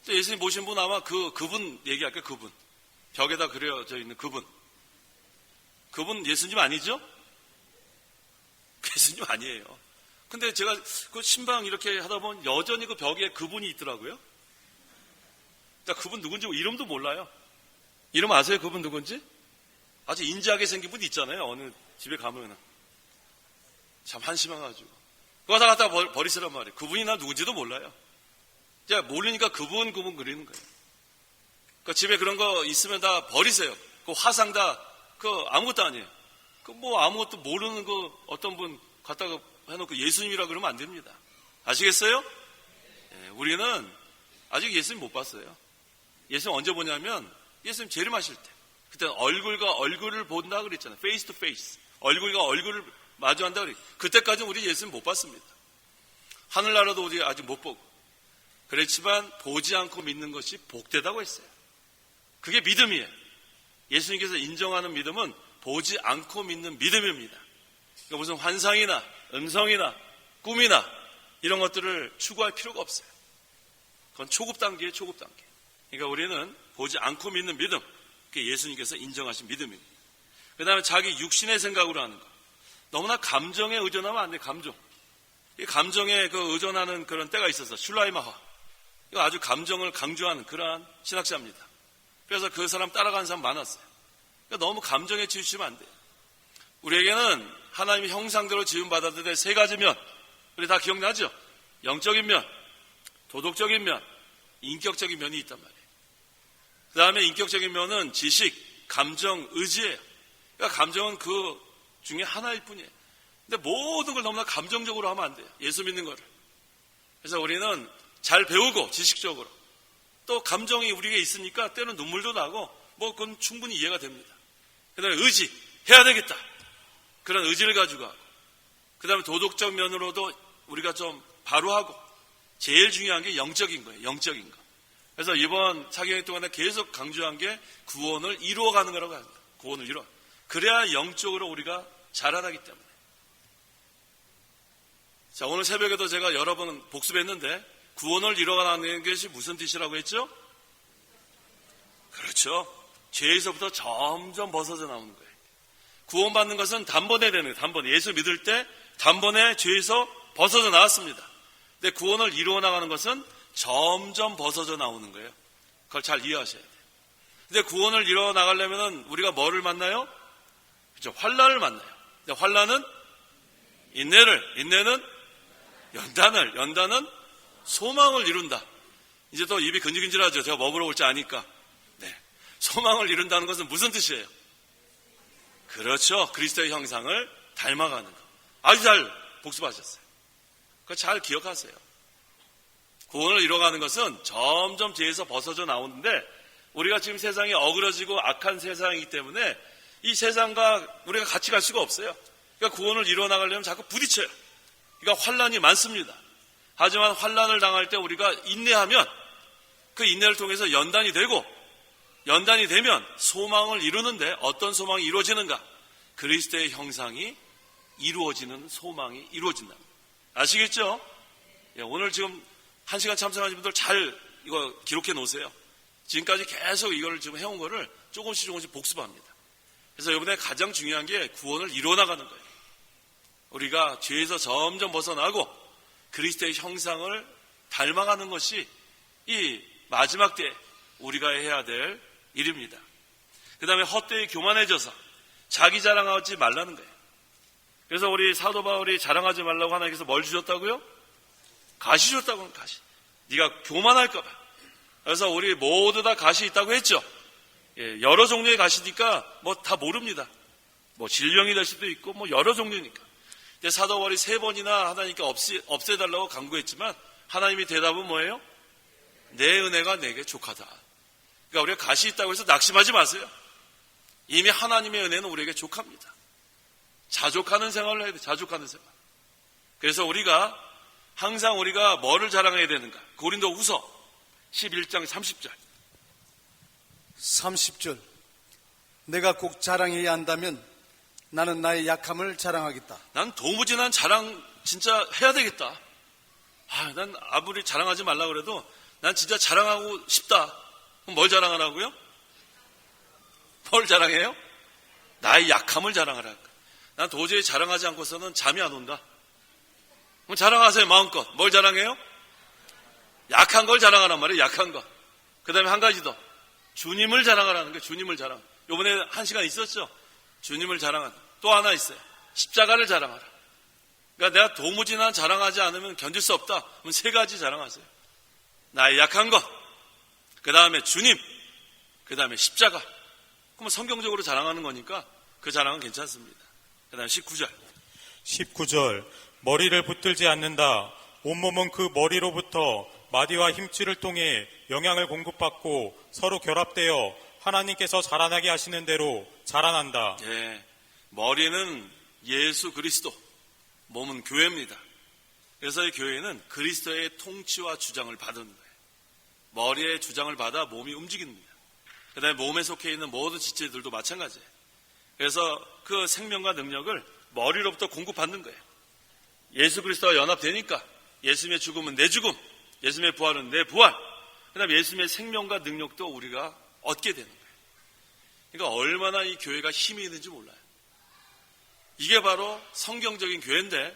또 예수님 보신 분 아마 그분 얘기할게요. 그분. 벽에다 그려져 있는 그분. 그분 예수님 아니죠? 예수님 아니에요. 근데 제가 그 신방 이렇게 하다 보면 여전히 그 벽에 그분이 있더라고요. 그분 누군지 이름도 몰라요. 이름 아세요? 그분 누군지? 아주 인지하게 생긴 분 있잖아요. 어느 집에 가면은. 참 한심해가지고. 그거 다 갖다 버리시란 말이에요. 그분이 나 누군지도 몰라요. 제가 모르니까 그분 그리는 거예요. 그 집에 그런 거 있으면 다 버리세요. 그 화상 다, 아무것도 아니에요. 아무것도 모르는 어떤 분 갖다가 해놓고 예수님이라 그러면 안 됩니다. 아시겠어요? 예, 우리는 아직 예수님 못 봤어요. 예수님 언제 보냐면, 예수님 재림하실 때. 그때 얼굴과 얼굴을 본다 그랬잖아요. 페이스 투 페이스. 얼굴과 얼굴을 마주한다 그랬. 그때까지는 우리 예수님 못 봤습니다. 하늘나라도 우리 아직 못 보고. 그렇지만 보지 않고 믿는 것이 복되다고 했어요. 그게 믿음이에요. 예수님께서 인정하는 믿음은 보지 않고 믿는 믿음입니다. 그러니까 무슨 환상이나 음성이나 꿈이나 이런 것들을 추구할 필요가 없어요. 그건 초급 단계예요. 초급 단계. 그러니까 우리는 보지 않고 믿는 믿음, 그게 예수님께서 인정하신 믿음입니다. 그 다음에 자기 육신의 생각으로 하는 거. 너무나 감정에 의존하면 안 돼요. 감정. 이 감정에 의존하는 그런 때가 있어서 슐라이마하. 이거 아주 감정을 강조하는 그러한 신학자입니다. 그래서 그 사람 따라가는 사람 많았어요. 그러니까 너무 감정에 치우치면 안 돼요. 우리에게는 하나님의 형상대로 지음받았는데 세 가지 면, 우리 다 기억나죠? 영적인 면, 도덕적인 면, 인격적인 면이 있단 말이에요. 그 다음에 인격적인 면은 지식, 감정, 의지예요. 그러니까 감정은 그 중에 하나일 뿐이에요. 근데 모든 걸 너무나 감정적으로 하면 안 돼요. 예수 믿는 거를. 그래서 우리는 잘 배우고 지식적으로 또 감정이 우리에게 있으니까 때로는 눈물도 나고 그건 충분히 이해가 됩니다. 그 다음에 의지, 해야 되겠다. 그런 의지를 가지고 하고 그 다음에 도덕적 면으로도 우리가 좀 바로 하고 제일 중요한 게 영적인 거예요. 영적인 거. 그래서 이번 사경회 동안에 계속 강조한 게 구원을 이루어가는 거라고 합니다. 구원을 이루어. 그래야 영적으로 우리가 자라나기 때문에. 자, 오늘 새벽에도 제가 여러 번 복습했는데 구원을 이루어가는 것이 무슨 뜻이라고 했죠? 그렇죠. 죄에서부터 점점 벗어져 나오는 거예요. 구원받는 것은 단번에 되는 거예요. 단번에. 예수 믿을 때 단번에 죄에서 벗어져 나왔습니다. 근데 구원을 이루어 나가는 것은 점점 벗어져 나오는 거예요. 그걸 잘 이해하셔야 돼요. 근데 구원을 이루어 나가려면 우리가 뭐를 만나요? 그렇죠. 환난을 만나요. 근데 환난은 인내를, 인내는 연단을, 연단은 소망을 이룬다. 이제 또 입이 근질근질하죠. 제가 뭐 물어볼지 아니까. 네. 소망을 이룬다는 것은 무슨 뜻이에요? 그렇죠. 그리스도의 형상을 닮아가는 거. 아주 잘 복습하셨어요. 그거 잘 기억하세요. 구원을 이뤄가는 것은 점점 죄에서 벗어져 나오는데 우리가 지금 세상이 어그러지고 악한 세상이기 때문에 이 세상과 우리가 같이 갈 수가 없어요. 그러니까 구원을 이루어 나가려면 자꾸 부딪혀요. 그러니까 환난이 많습니다. 하지만 환난을 당할 때 우리가 인내하면 그 인내를 통해서 연단이 되고 연단이 되면 소망을 이루는데 어떤 소망이 이루어지는가? 그리스도의 형상이 이루어지는 소망이 이루어진다. 아시겠죠? 예, 오늘 지금 1시간 참석하신 분들 잘 이거 기록해 놓으세요. 지금까지 계속 이걸 지금 해온 거를 조금씩 복습합니다. 그래서 이번에 가장 중요한 게 구원을 이루어 나가는 거예요. 우리가 죄에서 점점 벗어나고 그리스도의 형상을 닮아가는 것이 이 마지막 때 우리가 해야 될 일입니다. 그 다음에 헛되이 교만해져서 자기 자랑하지 말라는 거예요. 그래서 우리 사도 바울이 자랑하지 말라고 하나님께서 뭘 주셨다고요? 가시 주셨다고. 가시. 네가 교만할까 봐. 그래서 우리 모두 다 가시 있다고 했죠. 여러 종류의 가시니까 뭐 다 모릅니다. 뭐 질병이 될 수도 있고 뭐 여러 종류니까. 근데 사도 바울이 3번이나 하나님께 없애달라고 간구했지만 하나님이 대답은 뭐예요? 내 은혜가 내게 족하다. 그러니까 우리가 가시 있다고 해서 낙심하지 마세요. 이미 하나님의 은혜는 우리에게 족합니다. 자족하는 생활을 해야 돼. 자족하는 생활. 그래서 우리가 항상 우리가 뭐를 자랑해야 되는가? 고린도후서 11장 30절. 30절. 내가 꼭 자랑해야 한다면 나는 나의 약함을 자랑하겠다. 난 도무지 난 자랑 진짜 해야 되겠다. 난 아무리 자랑하지 말라 그래도 난 진짜 자랑하고 싶다. 그럼 뭘 자랑하라고요? 뭘 자랑해요? 나의 약함을 자랑하라. 난 도저히 자랑하지 않고서는 잠이 안 온다. 그럼 자랑하세요, 마음껏. 뭘 자랑해요? 약한 걸 자랑하란 말이에요, 약한 거. 그 다음에 한 가지 더. 주님을 자랑하라는 거예요, 주님을 자랑. 요번에 1시간 있었죠? 주님을 자랑하는. 또 하나 있어요. 십자가를 자랑하라. 그러니까 내가 도무지 난 자랑하지 않으면 견딜 수 없다. 그럼 3가지 자랑하세요. 나의 약한 것. 그 다음에 주님. 그 다음에 십자가. 그러면 성경적으로 자랑하는 거니까 그 자랑은 괜찮습니다. 그 다음에 19절. 19절. 머리를 붙들지 않는다. 온몸은 그 머리로부터 마디와 힘줄을 통해 영양을 공급받고 서로 결합되어 하나님께서 자라나게 하시는 대로 자라난다. 예, 머리는 예수 그리스도, 몸은 교회입니다. 그래서 이 교회는 그리스도의 통치와 주장을 받은 거예요. 머리의 주장을 받아 몸이 움직입니다. 그 다음에 몸에 속해 있는 모든 지체들도 마찬가지예요. 그래서 그 생명과 능력을 머리로부터 공급받는 거예요. 예수 그리스도와 연합되니까 예수님의 죽음은 내 죽음, 예수님의 부활은 내 부활, 그 다음에 예수님의 생명과 능력도 우리가 얻게 되는 거예요. 그러니까 얼마나 이 교회가 힘이 있는지 몰라요. 이게 바로 성경적인 교회인데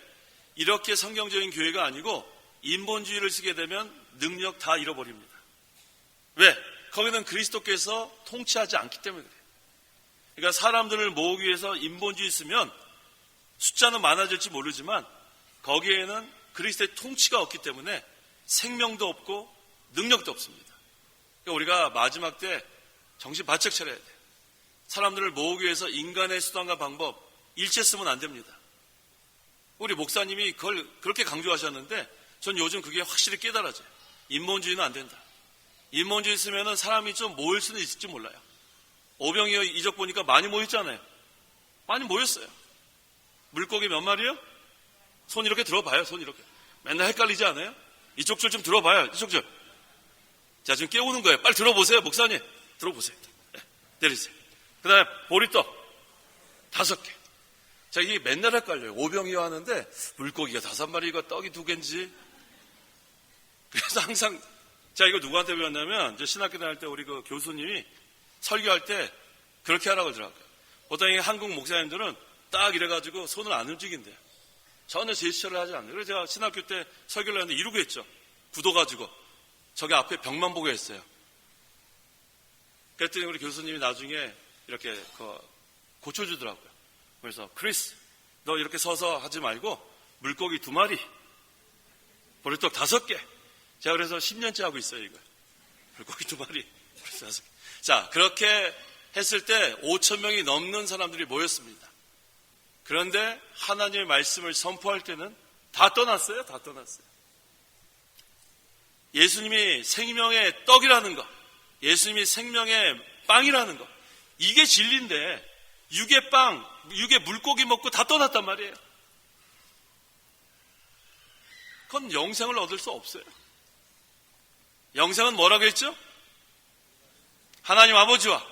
이렇게 성경적인 교회가 아니고 인본주의를 쓰게 되면 능력 다 잃어버립니다. 왜? 거기는 그리스도께서 통치하지 않기 때문에 그래요. 그러니까 사람들을 모으기 위해서 인본주의 쓰면 숫자는 많아질지 모르지만 거기에는 그리스도의 통치가 없기 때문에 생명도 없고 능력도 없습니다. 그러니까 우리가 마지막 때 정신 바짝 차려야 돼요. 사람들을 모으기 위해서 인간의 수단과 방법 일체 쓰면 안 됩니다. 우리 목사님이 그걸 그렇게 강조하셨는데 전 요즘 그게 확실히 깨달아져요. 인본주의는 안 된다. 인본주의 쓰면은 사람이 좀 모일 수는 있을지 몰라요. 오병이어 이적 보니까 많이 모였잖아요. 많이 모였어요. 물고기 몇 마리요? 손 이렇게 들어봐요. 손 이렇게. 맨날 헷갈리지 않아요? 이쪽 줄 좀 들어봐요. 이쪽 줄. 자, 지금 깨우는 거예요. 빨리 들어보세요. 목사님. 들어보세요. 네, 내리세요. 그 다음에 보리떡 5개. 자, 이게 맨날 헷갈려요. 오병이어 하는데 물고기가 5마리가 떡이 2개인지. 그래서 항상 자, 이거 누구한테 배웠냐면 이제 신학교 다닐 때 우리 그 교수님이 설교할 때 그렇게 하라고 그러더라고요. 보통 이 한국 목사님들은 딱 이래가지고 손을 안 움직인대요. 전혀 제스처를 하지 않아요. 그래서 제가 신학교 때 설교를 하는데 이러고 했죠. 굳어가지고 저기 앞에 벽만 보고 했어요. 그랬더니 우리 교수님이 나중에 이렇게 고쳐주더라고요. 그래서 크리스, 너 이렇게 서서 하지 말고 물고기 2마리, 보리떡 5개. 제가 그래서 10년째 하고 있어요, 이거. 물고기 2마리, 보리떡 5개. 자, 그렇게 했을 때 5,000명이 넘는 사람들이 모였습니다. 그런데 하나님의 말씀을 선포할 때는 다 떠났어요. 다 떠났어요. 예수님이 생명의 떡이라는 것, 예수님이 생명의 빵이라는 것, 이게 진리인데 육의 빵, 육의 물고기 먹고 다 떠났단 말이에요. 그건 영생을 얻을 수 없어요. 영생은 뭐라고 했죠? 하나님 아버지와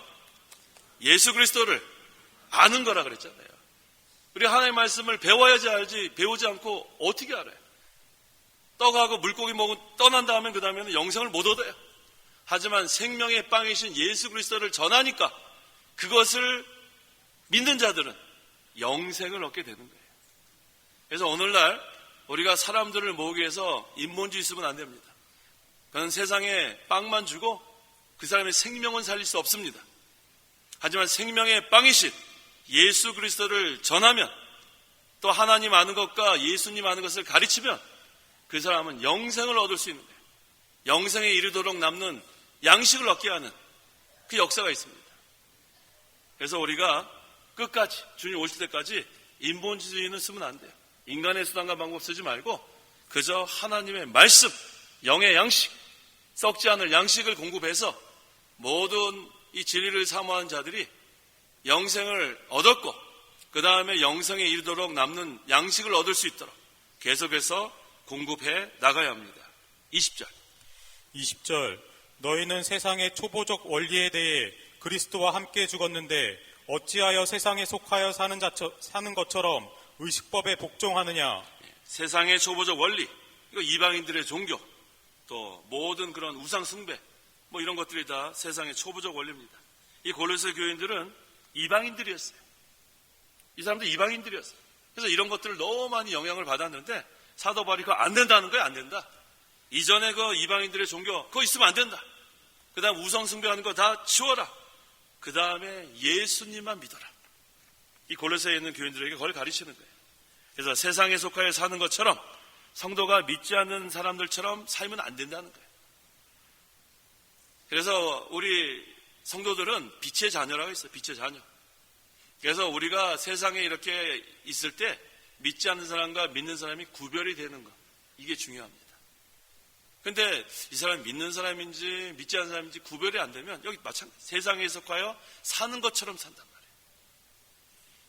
예수 그리스도를 아는 거라 그랬잖아요. 우리 하나님의 말씀을 배워야지 알지 배우지 않고 어떻게 알아요? 떡하고 물고기 먹고 떠난 다음에 그 다음에는 영생을 못 얻어요. 하지만 생명의 빵이신 예수 그리스도를 전하니까 그것을 믿는 자들은 영생을 얻게 되는 거예요. 그래서 오늘날 우리가 사람들을 모으기 위해서 인본주의 쓰면 안 됩니다. 그건 세상에 빵만 주고 그 사람의 생명은 살릴 수 없습니다. 하지만 생명의 빵이신 예수 그리스도를 전하면 또 하나님 아는 것과 예수님 아는 것을 가르치면 그 사람은 영생을 얻을 수 있는 거예요. 영생에 이르도록 남는 양식을 얻게 하는 그 역사가 있습니다. 그래서 우리가 끝까지 주님 오실 때까지 인본주의는 쓰면 안 돼요. 인간의 수단과 방법 쓰지 말고 그저 하나님의 말씀, 영의 양식, 썩지 않을 양식을 공급해서 모든 이 진리를 사모하는 자들이 영생을 얻었고 그 다음에 영생에 이르도록 남는 양식을 얻을 수 있도록 계속해서 공급해 나가야 합니다. 20절 20절 너희는 세상의 초보적 원리에 대해 그리스도와 함께 죽었는데 어찌하여 세상에 속하여 사는 것처럼 의식법에 복종하느냐. 세상의 초보적 원리, 이거 이방인들의 종교, 또 모든 그런 우상 숭배, 뭐 이런 것들이 다 세상의 초보적 원리입니다. 이 골로새 교인들은 이방인들이었어요. 이 사람들 이방인들이었어요. 그래서 이런 것들을 너무 많이 영향을 받았는데 사도 바울이 그거 안 된다는 거예요. 안 된다. 이전에 그 이방인들의 종교 그거 있으면 안 된다. 그 다음 우상 숭배하는 거 다 치워라. 그 다음에 예수님만 믿어라. 이 골로새에 있는 교인들에게 그걸 가르치는 거예요. 그래서 세상에 속하여 사는 것처럼 성도가 믿지 않는 사람들처럼 살면 안 된다는 거예요. 그래서 우리 성도들은 빛의 자녀라고 했어요. 빛의 자녀. 그래서 우리가 세상에 이렇게 있을 때 믿지 않는 사람과 믿는 사람이 구별이 되는 것, 이게 중요합니다. 근데 이 사람이 믿는 사람인지 믿지 않는 사람인지 구별이 안 되면 여기 마찬가지 세상에 속하여 사는 것처럼 산단 말이에요.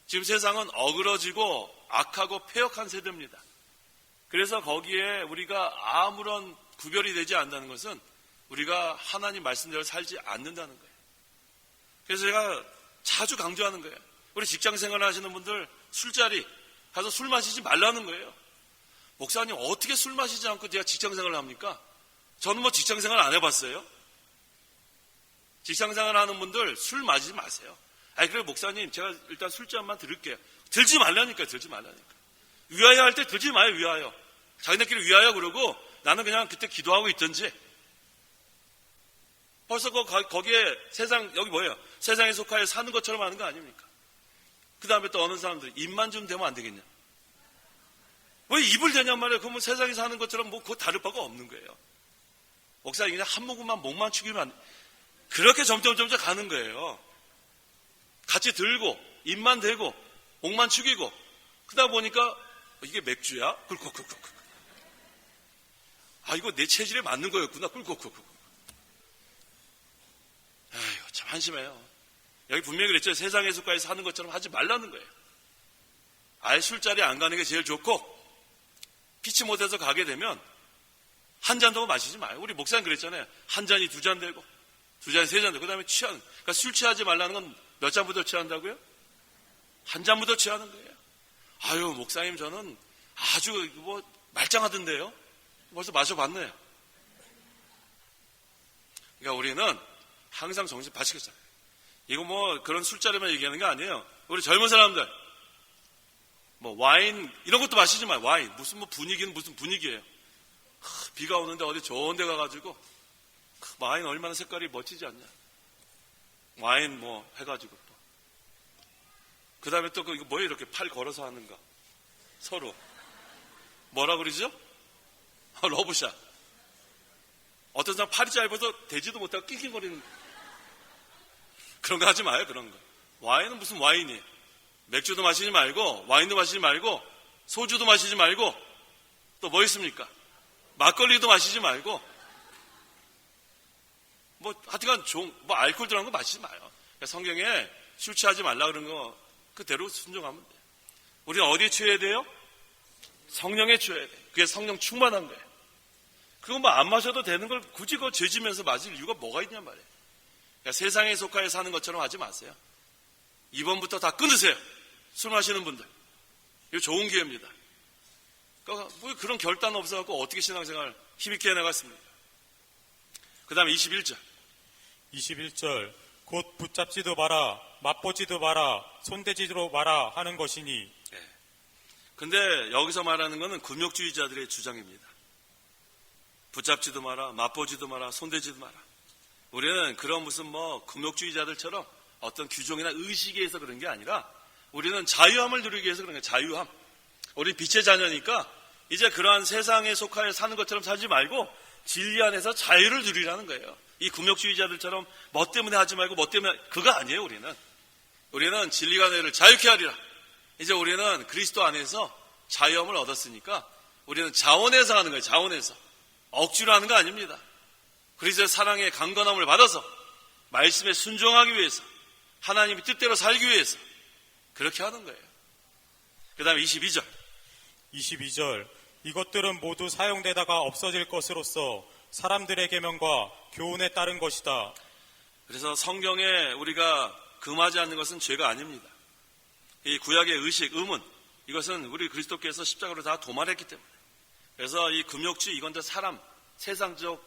지금 세상은 어그러지고 악하고 폐역한 세대입니다. 그래서 거기에 우리가 아무런 구별이 되지 않는다는 것은 우리가 하나님 말씀대로 살지 않는다는 거예요. 그래서 제가 자주 강조하는 거예요. 우리 직장생활 하시는 분들 술자리 가서 술 마시지 말라는 거예요. 목사님 어떻게 술 마시지 않고 제가 직장생활을 합니까? 저는 뭐 직장생활 안 해봤어요. 직장생활 하는 분들 술 마시지 마세요. 아니 그래 목사님 제가 일단 술잔만 들을게요. 들지 말라니까요. 들지 말라니까. 위하여 할 때 들지 마요. 위하여. 자기네끼리 위하여 그러고 나는 그냥 그때 기도하고 있든지. 벌써 거기에 세상 여기 뭐예요? 세상에 속하여 사는 것처럼 하는 거 아닙니까? 그 다음에 또 어느 사람들 입만 좀 대면 안 되겠냐? 왜 입을 대냔 말이에요. 그러면 세상에 사는 것처럼 뭐 그거 다를 바가 없는 거예요. 목사님 그냥 한 모금만 목만 축이면 안 돼. 그렇게 점점 가는 거예요. 같이 들고 입만 대고 목만 축이고 그러다 보니까 이게 맥주야? 꿀꺽꿀꺽. 아 이거 내 체질에 맞는 거였구나. 꿀꺽꿀꺽. 아이고 참 한심해요. 여기 분명히 그랬죠. 세상에 속하여 사는 것처럼 하지 말라는 거예요. 아예 술자리에 안 가는 게 제일 좋고 피치 못해서 가게 되면 한 잔 더 마시지 마요. 우리 목사님 그랬잖아요. 한 잔이 두 잔 되고 두 잔이 세 잔 되고 그 다음에 취하는. 그러니까 술 취하지 말라는 건 몇 잔부터 취한다고요? 한 잔부터 취하는 거예요. 아유 목사님 저는 아주 뭐 말짱하던데요. 벌써 마셔봤네요. 그러니까 우리는 항상 정신 바치겠잖아요. 이거 뭐 그런 술자리만 얘기하는 게 아니에요. 우리 젊은 사람들 뭐 와인 이런 것도 마시지 마요. 와인 무슨 뭐 분위기는 무슨 분위기예요. 비가 오는데 어디 좋은 데 가가지고 와인 얼마나 색깔이 멋지지 않냐. 와인 뭐 해가지고 또 그 다음에 또 이거 뭐예요? 이렇게 팔 걸어서 하는가 서로 뭐라 그러죠? 러브샷. 어떤 사람 팔이 짧아서 되지도 못하고 낑낑거리는 그런 거 하지 마요. 그런 거. 와인은 무슨 와인이에요. 맥주도 마시지 말고 와인도 마시지 말고 소주도 마시지 말고 또 뭐 있습니까? 막걸리도 마시지 말고 뭐 하여튼간 뭐 알코올 들어간 거 마시지 마요. 그러니까 성경에 술 취하지 말라 그런 거 그대로 순종하면 돼요. 우리는 어디에 취해야 돼요? 성령에 취해야 돼요. 그게 성령 충만한 거예요. 그거 뭐 안 마셔도 되는 걸 굳이 그거 죄지면서 마실 이유가 뭐가 있냔 말이에요. 그러니까 세상에 속하여 사는 것처럼 하지 마세요. 이번부터 다 끊으세요. 술 마시는 분들. 이거 좋은 기회입니다. 그러니까 뭐 그런 결단 없어갖고 어떻게 신앙생활 힘있게 해나갔습니까? 그 다음에 21절. 21절 곧 붙잡지도 마라 맛보지도 마라 손대지도 마라 하는 것이니. 근데 여기서 말하는 것은 금욕주의자들의 주장입니다. 붙잡지도 마라, 맛보지도 마라, 손대지도 마라. 우리는 그런 무슨 금욕주의자들처럼 어떤 규정이나 의식에 의해서 그런 게 아니라 우리는 자유함을 누리기 위해서 그런 거예요. 자유함. 우리 빛의 자녀니까 이제 그러한 세상에 속하여 사는 것처럼 살지 말고 진리 안에서 자유를 누리라는 거예요. 이 금욕주의자들처럼 뭐 때문에 하지 말고 뭐 때문에 그거 아니에요. 우리는 진리가 너희를 자유케 하리라. 이제 우리는 그리스도 안에서 자유함을 얻었으니까 우리는 자원해서 하는 거예요. 자원해서. 억지로 하는 거 아닙니다. 그리스도의 사랑의 강건함을 받아서 말씀에 순종하기 위해서 하나님의 뜻대로 살기 위해서 그렇게 하는 거예요. 그 다음에 22절 이것들은 모두 사용되다가 없어질 것으로서 사람들의 계명과 교훈에 따른 것이다. 그래서 성경에 우리가 금하지 않는 것은 죄가 아닙니다. 이 구약의 의식, 의문 이것은 우리 그리스도께서 십자가로 다 도말했기 때문에 그래서 이 금욕주의 이건 다 사람, 세상적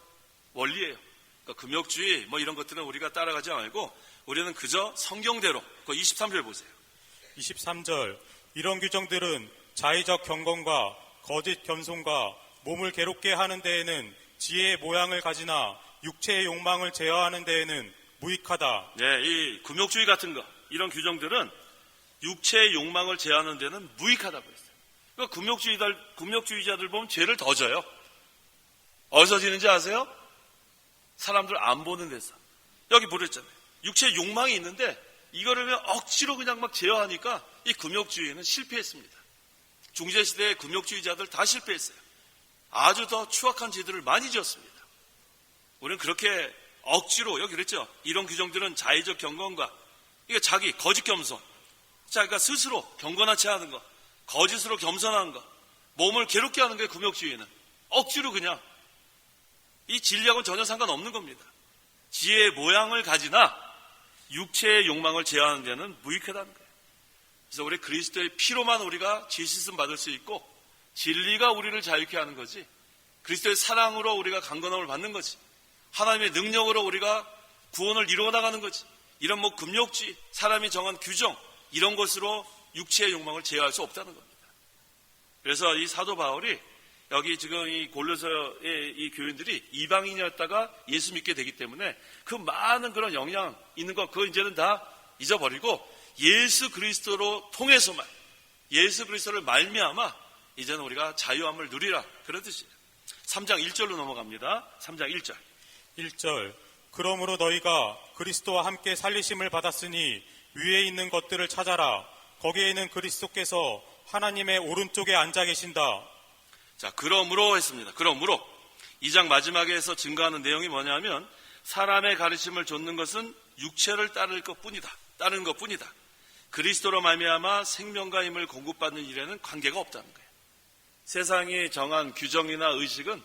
원리예요. 그러니까 금욕주의 이런 것들은 우리가 따라가지 말고 우리는 그저 성경대로 23절 보세요. 23절 이런 규정들은 자의적 경건과 거짓 겸손과 몸을 괴롭게 하는 데에는 지혜의 모양을 가지나 육체의 욕망을 제어하는 데에는 무익하다. 네, 이 금욕주의 같은 거 이런 규정들은 육체의 욕망을 제어하는 데는 무익하다고 했어요. 그러니까 금욕주의자들 보면 죄를 더 져요. 어디서 지는지 아세요? 사람들 안 보는 데서. 여기 보랬잖아요. 육체의 욕망이 있는데 이거를 그냥 억지로 그냥 막 제어하니까 이 금욕주의는 실패했습니다. 중세시대의 금욕주의자들 다 실패했어요. 아주 더 추악한 죄들을 많이 지었습니다. 우리는 그렇게 억지로 여기 그랬죠. 이런 규정들은 자의적 경건과 이게 자기 거짓 겸손 자기가 스스로 경건하지 않은 거 거짓으로 겸손한 거 몸을 괴롭게 하는 게 금욕주의는 억지로 그냥 이 진리하고는 전혀 상관없는 겁니다. 지혜의 모양을 가지나 육체의 욕망을 제어하는 데는 무익하다는 거예요. 그래서 우리 그리스도의 피로만 우리가 죄 씻음 받을 수 있고 진리가 우리를 자유케 하는 거지 그리스도의 사랑으로 우리가 강건함을 받는 거지 하나님의 능력으로 우리가 구원을 이루어 나가는 거지 이런 금욕주의 사람이 정한 규정 이런 것으로 육체의 욕망을 제어할 수 없다는 겁니다. 그래서 이 사도 바울이 여기 지금 이 골로새의 이 교인들이 이방인이었다가 예수 믿게 되기 때문에 그 많은 그런 영향 있는 거 그거 이제는 다 잊어버리고 예수 그리스도로 통해서만 예수 그리스도를 말미암아 이제는 우리가 자유함을 누리라 그런 뜻이에요. 3장 1절로 넘어갑니다. 3장 1절. 1절 그러므로 너희가 그리스도와 함께 살리심을 받았으니 위에 있는 것들을 찾아라. 거기에는 그리스도께서 하나님의 오른쪽에 앉아 계신다. 자, 그러므로 했습니다. 그러므로 2장 마지막에서 증거하는 내용이 뭐냐면 사람의 가르침을 좇는 것은 육체를 따르는 것뿐이다. 그리스도로 말미암아 생명과 힘을 공급받는 일에는 관계가 없다는 거예요. 세상이 정한 규정이나 의식은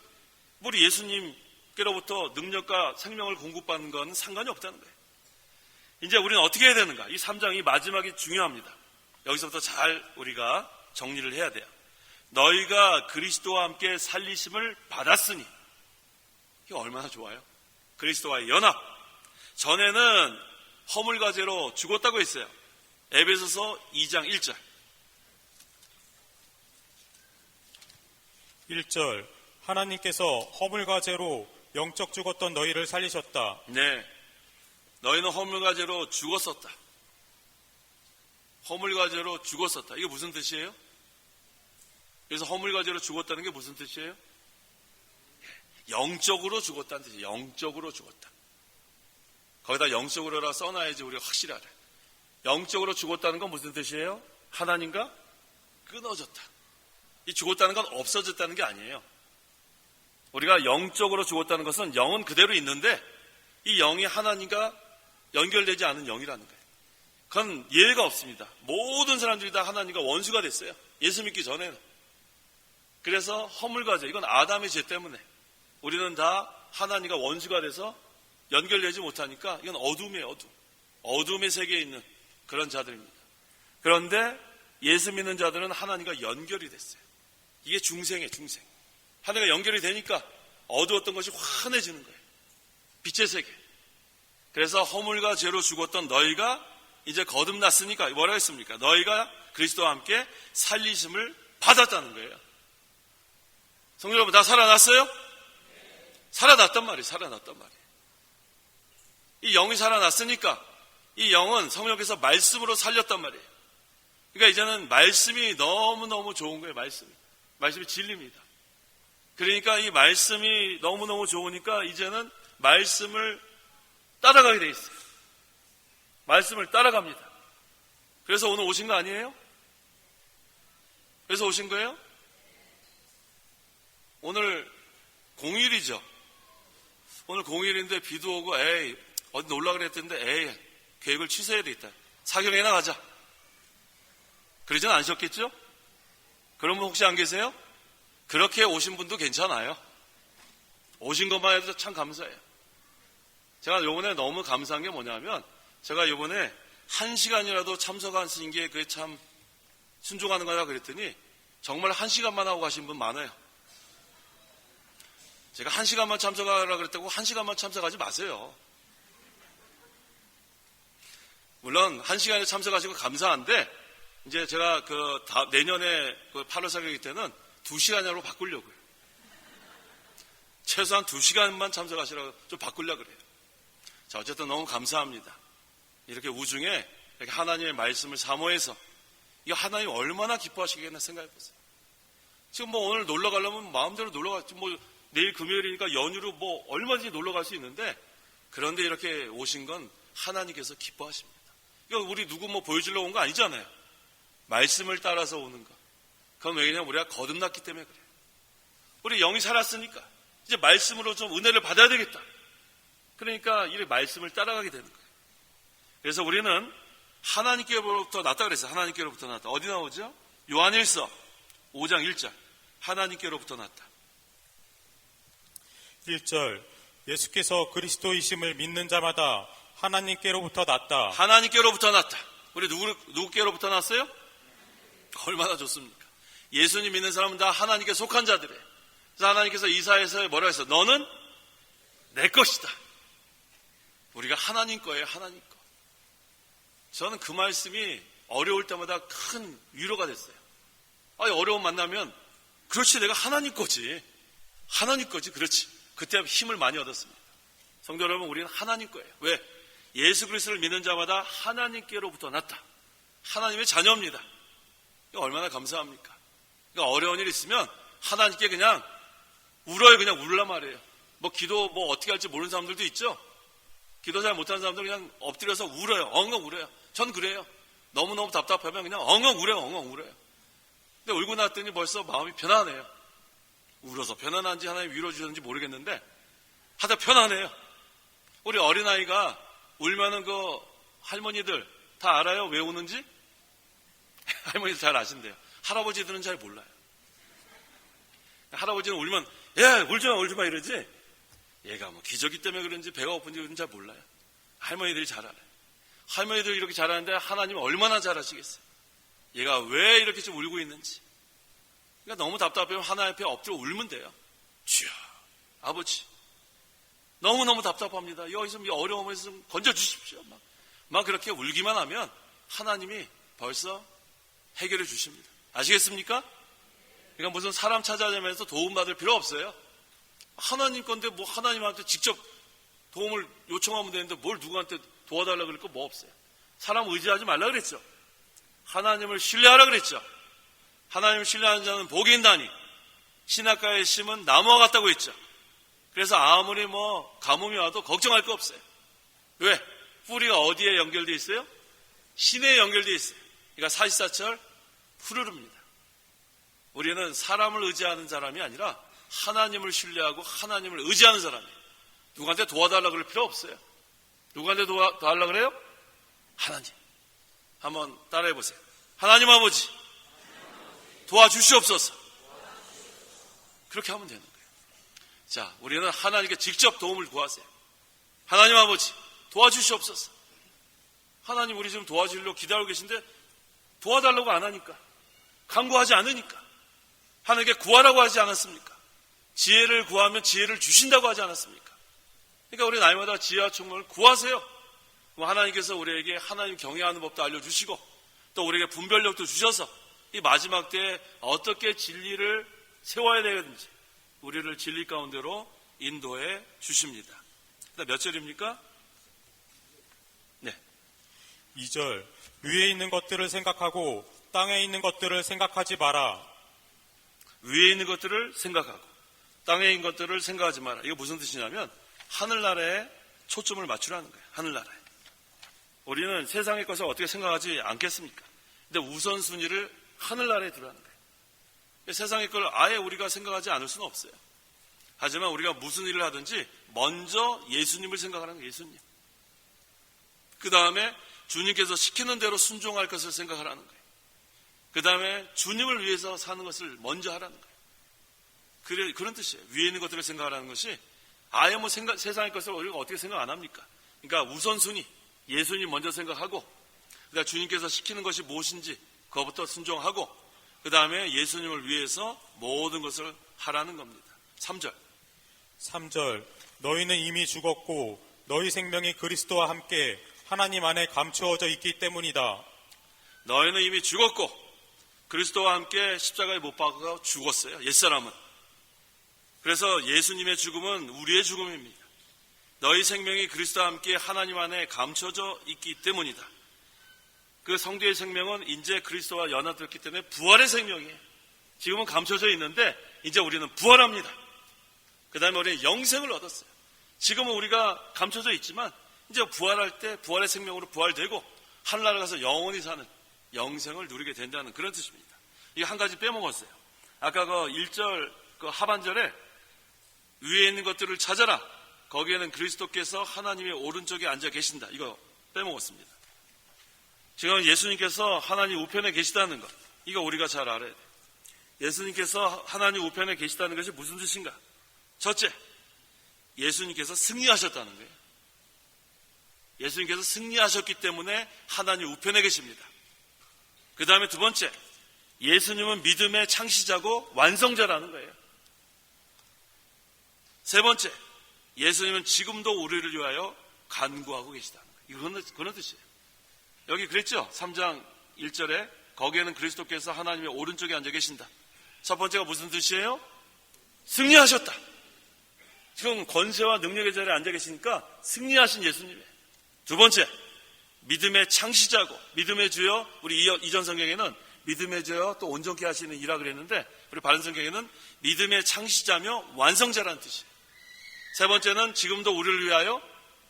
우리 예수님께로부터 능력과 생명을 공급받는 것은 상관이 없다는 거예요. 이제 우리는 어떻게 해야 되는가? 이 3장 이 마지막이 중요합니다. 여기서부터 잘 우리가 정리를 해야 돼요. 너희가 그리스도와 함께 살리심을 받았으니 이게 얼마나 좋아요? 그리스도와의 연합. 전에는 허물과 죄로 죽었다고 했어요. 에베소서 2장 1절. 1절 하나님께서 허물과 죄로 영적 죽었던 너희를 살리셨다. 네, 너희는 허물과 죄로 죽었었다. 허물과 죄로 죽었었다. 이게 무슨 뜻이에요? 그래서 허물과 죄로 죽었다는 게 무슨 뜻이에요? 영적으로 죽었다는 뜻이에요. 영적으로 죽었다. 거기다 영적으로라 써놔야지 우리가 확실히 알아요. 영적으로 죽었다는 건 무슨 뜻이에요? 하나님과 끊어졌다. 이 죽었다는 건 없어졌다는 게 아니에요. 우리가 영적으로 죽었다는 것은 영은 그대로 있는데 이 영이 하나님과 연결되지 않은 영이라는 거예요. 그건 예외가 없습니다. 모든 사람들이 다 하나님과 원수가 됐어요. 예수 믿기 전에는. 그래서 허물과 죄, 이건 아담의 죄 때문에 우리는 다 하나님과 원수가 돼서 연결되지 못하니까 이건 어둠이에요. 어둠의 세계에 있는 그런 자들입니다. 그런데 예수 믿는 자들은 하나님과 연결이 됐어요. 이게 중생이에요. 중생. 하나님과 연결이 되니까 어두웠던 것이 환해지는 거예요. 빛의 세계. 그래서 허물과 죄로 죽었던 너희가 이제 거듭났으니까 뭐라고 했습니까? 너희가 그리스도와 함께 살리심을 받았다는 거예요. 성도 여러분, 다 살아났어요? 살아났단 말이에요. 살아났단 말이에요. 이 영이 살아났으니까 이 영은 성령께서 말씀으로 살렸단 말이에요. 그러니까 이제는 말씀이 너무너무 좋은 거예요. 말씀이 진리입니다. 그러니까 이 말씀이 너무너무 좋으니까 이제는 말씀을 따라가게 돼 있어요. 말씀을 따라갑니다. 그래서 오늘 오신 거 아니에요? 그래서 오신 거예요? 오늘 공휴일이죠. 오늘 공휴일인데 비도 오고 에이 어디 놀라 그랬던데 에이 계획을 취소해야 되겠다. 사경회나 가자. 그러진 않으셨겠죠? 그런 분 혹시 안 계세요? 그렇게 오신 분도 괜찮아요. 오신 것만 해도 참 감사해요. 제가 요번에 너무 감사한 게 뭐냐면 제가 요번에 1시간이라도 참석하신 게 그게 참 순종하는 거다 그랬더니 정말 1시간만 하고 가신 분 많아요. 제가 1시간만 참석하라 그랬다고 1시간만 참석하지 마세요. 물론 1시간에 참석하시고 감사한데 이제 제가 내년에 8월 사경회 때는 2시간으로 바꾸려고요. 최소한 2시간만 참석하시라고 좀 바꾸려고 그래요. 자, 어쨌든 너무 감사합니다. 이렇게 우중에 이렇게 하나님의 말씀을 사모해서 이거 하나님 얼마나 기뻐하시겠나 생각해 보세요. 지금 뭐 오늘 놀러 가려면 마음대로 놀러 가지 뭐 내일 금요일이니까 연휴로 뭐 얼마든지 놀러 갈 수 있는데 그런데 이렇게 오신 건 하나님께서 기뻐하십니다. 이거 우리 누구 뭐 보여주려고 온 거 아니잖아요. 말씀을 따라서 오는 거. 그건 왜냐면 우리가 거듭났기 때문에 그래요. 우리 영이 살았으니까 이제 말씀으로 좀 은혜를 받아야 되겠다. 그러니까 이 말씀을 따라가게 되는 거예요. 그래서 우리는 하나님께로부터 났다 그랬어요. 하나님께로부터 났다. 어디 나오죠? 요한일서 5장 1절. 하나님께로부터 났다. 1절 예수께서 그리스도이심을 믿는 자마다 하나님께로부터 났다. 하나님께로부터 났다. 우리 누구께로부터 났어요? 얼마나 좋습니까? 예수님 믿는 사람은 다 하나님께 속한 자들이에요. 그래서 하나님께서 이사야서 뭐라 했어요? 너는 내 것이다. 우리가 하나님 거예요. 하나님 거. 저는 그 말씀이 어려울 때마다 큰 위로가 됐어요. 어려움 만나면 그렇지 내가 하나님 거지. 하나님 거지. 그렇지. 그때 힘을 많이 얻었습니다. 성도 여러분, 우리는 하나님 거예요. 왜? 예수 그리스도를 믿는 자마다 하나님께로부터 났다. 하나님의 자녀입니다. 이거 얼마나 감사합니까? 그러니까 어려운 일 있으면 하나님께 그냥 울어요. 그냥 울란 말이에요. 뭐 기도 뭐 어떻게 할지 모르는 사람들도 있죠. 기도 잘 못하는 사람들 그냥 엎드려서 울어요. 엉엉 울어요. 전 그래요. 너무너무 답답하면 그냥 엉엉 울어요. 엉엉 울어요. 근데 울고 났더니 벌써 마음이 편안해요. 울어서 편안한지 하나님 위로 주셨는지 모르겠는데 하다 편안해요. 우리 어린아이가 울면은 그 할머니들 다 알아요? 왜 우는지? 할머니들 잘 아신대요. 할아버지들은 잘 몰라요. 할아버지는 울면 울지마 이러지 얘가 뭐 기저귀 때문에 그런지 배가 고픈지 그런지 잘 몰라요. 할머니들이 잘 알아요. 할머니들이 이렇게 잘하는데 하나님은 얼마나 잘 아시겠어요. 얘가 왜 이렇게 좀 울고 있는지. 그러니까 너무 답답하면 하나님 앞에 엎드려 울면 돼요. 주여 아버지 너무너무 답답합니다. 여기서 어려움에서 좀 건져주십시오. 막 그렇게 울기만 하면 하나님이 벌써 해결해 주십니다. 아시겠습니까? 그러니까 무슨 사람 찾아내면서 도움받을 필요 없어요. 하나님 건데 뭐 하나님한테 직접 도움을 요청하면 되는데 뭘 누구한테 도와달라고 그럴 거 뭐 없어요. 사람 의지하지 말라 그랬죠. 하나님을 신뢰하라 그랬죠. 하나님을 신뢰하는 자는 복이 있나니 신학가에 심은 나무와 같다고 했죠. 그래서 아무리 뭐 가뭄이 와도 걱정할 거 없어요. 왜? 뿌리가 어디에 연결되어 있어요? 신에 연결되어 있어요. 그러니까 사시사철 푸르릅니다. 우리는 사람을 의지하는 사람이 아니라 하나님을 신뢰하고 하나님을 의지하는 사람이에요. 누구한테 도와달라고 그럴 필요 없어요. 누구한테 도와달라고 그래요? 하나님. 한번 따라해 보세요. 하나님 아버지 도와주시옵소서. 그렇게 하면 되는 거예요. 자, 우리는 하나님께 직접 도움을 구하세요. 하나님 아버지 도와주시옵소서. 하나님 우리 지금 도와주려고 기다리고 계신데 도와달라고 안 하니까, 간구하지 않으니까, 하나님께 구하라고 하지 않았습니까? 지혜를 구하면 지혜를 주신다고 하지 않았습니까? 그러니까 우리 날마다 지혜와 총명을 구하세요. 하나님께서 우리에게 하나님 경외하는 법도 알려주시고 또 우리에게 분별력도 주셔서 이 마지막 때에 어떻게 진리를 세워야 되는지 우리를 진리 가운데로 인도해 주십니다. 몇 절입니까? 네. 2절 위에 있는 것들을 생각하고 땅에 있는 것들을 생각하지 마라. 위에 있는 것들을 생각하고 땅에 있는 것들을 생각하지 마라. 이거 무슨 뜻이냐면 하늘나라에 초점을 맞추라는 거예요. 하늘나라에. 우리는 세상의 것을 어떻게 생각하지 않겠습니까? 근데 우선순위를 하늘나라에 두라는 거예요. 세상의 걸 아예 우리가 생각하지 않을 수는 없어요. 하지만 우리가 무슨 일을 하든지 먼저 예수님을 생각하는 거예요. 예수님. 그 다음에 주님께서 시키는 대로 순종할 것을 생각하라는 거예요. 그 다음에 주님을 위해서 사는 것을 먼저 하라는 거예요. 그런 뜻이에요. 위에 있는 것들을 생각하라는 것이 아예 세상의 것을 우리가 어떻게 생각 안 합니까? 그러니까 우선순위, 예수님 먼저 생각하고, 그 다음에 주님께서 시키는 것이 무엇인지 그것부터 순종하고, 그 다음에 예수님을 위해서 모든 것을 하라는 겁니다. 3절. 너희는 이미 죽었고 너희 생명이 그리스도와 함께 하나님 안에 감추어져 있기 때문이다. 너희는 이미 죽었고 그리스도와 함께 십자가에 못 박아 죽었어요. 옛사람은. 그래서 예수님의 죽음은 우리의 죽음입니다. 너희 생명이 그리스도와 함께 하나님 안에 감춰져 있기 때문이다. 그 성도의 생명은 이제 그리스도와 연합됐기 때문에 부활의 생명이에요. 지금은 감춰져 있는데 이제 우리는 부활합니다. 그 다음에 우리는 영생을 얻었어요. 지금은 우리가 감춰져 있지만 이제 부활할 때 부활의 생명으로 부활되고 하늘나라 가서 영원히 사는 영생을 누리게 된다는 그런 뜻입니다. 이게 한 가지 빼먹었어요. 아까 그 1절 그 하반절에 위에 있는 것들을 찾아라. 거기에는 그리스도께서 하나님의 오른쪽에 앉아 계신다. 이거 빼먹었습니다. 지금 예수님께서 하나님 우편에 계시다는 것, 이거 우리가 잘 알아야 돼요. 예수님께서 하나님 우편에 계시다는 것이 무슨 뜻인가? 첫째, 예수님께서 승리하셨다는 거예요. 예수님께서 승리하셨기 때문에 하나님 우편에 계십니다. 그 다음에 두 번째, 예수님은 믿음의 창시자고 완성자라는 거예요. 세 번째, 예수님은 지금도 우리를 위하여 간구하고 계시다는 거예요. 이거는 그런 뜻이에요. 여기 그랬죠? 3장 1절에 거기에는 그리스도께서 하나님의 오른쪽에 앉아 계신다. 첫 번째가 무슨 뜻이에요? 승리하셨다. 지금 권세와 능력의 자리에 앉아 계시니까 승리하신 예수님이에요. 두 번째, 믿음의 창시자고 믿음의 주여, 우리 이전 성경에는 믿음의 주여 또 온전케 하시는 이라 그랬는데 우리 바른 성경에는 믿음의 창시자며 완성자라는 뜻이에요. 세 번째는 지금도 우리를 위하여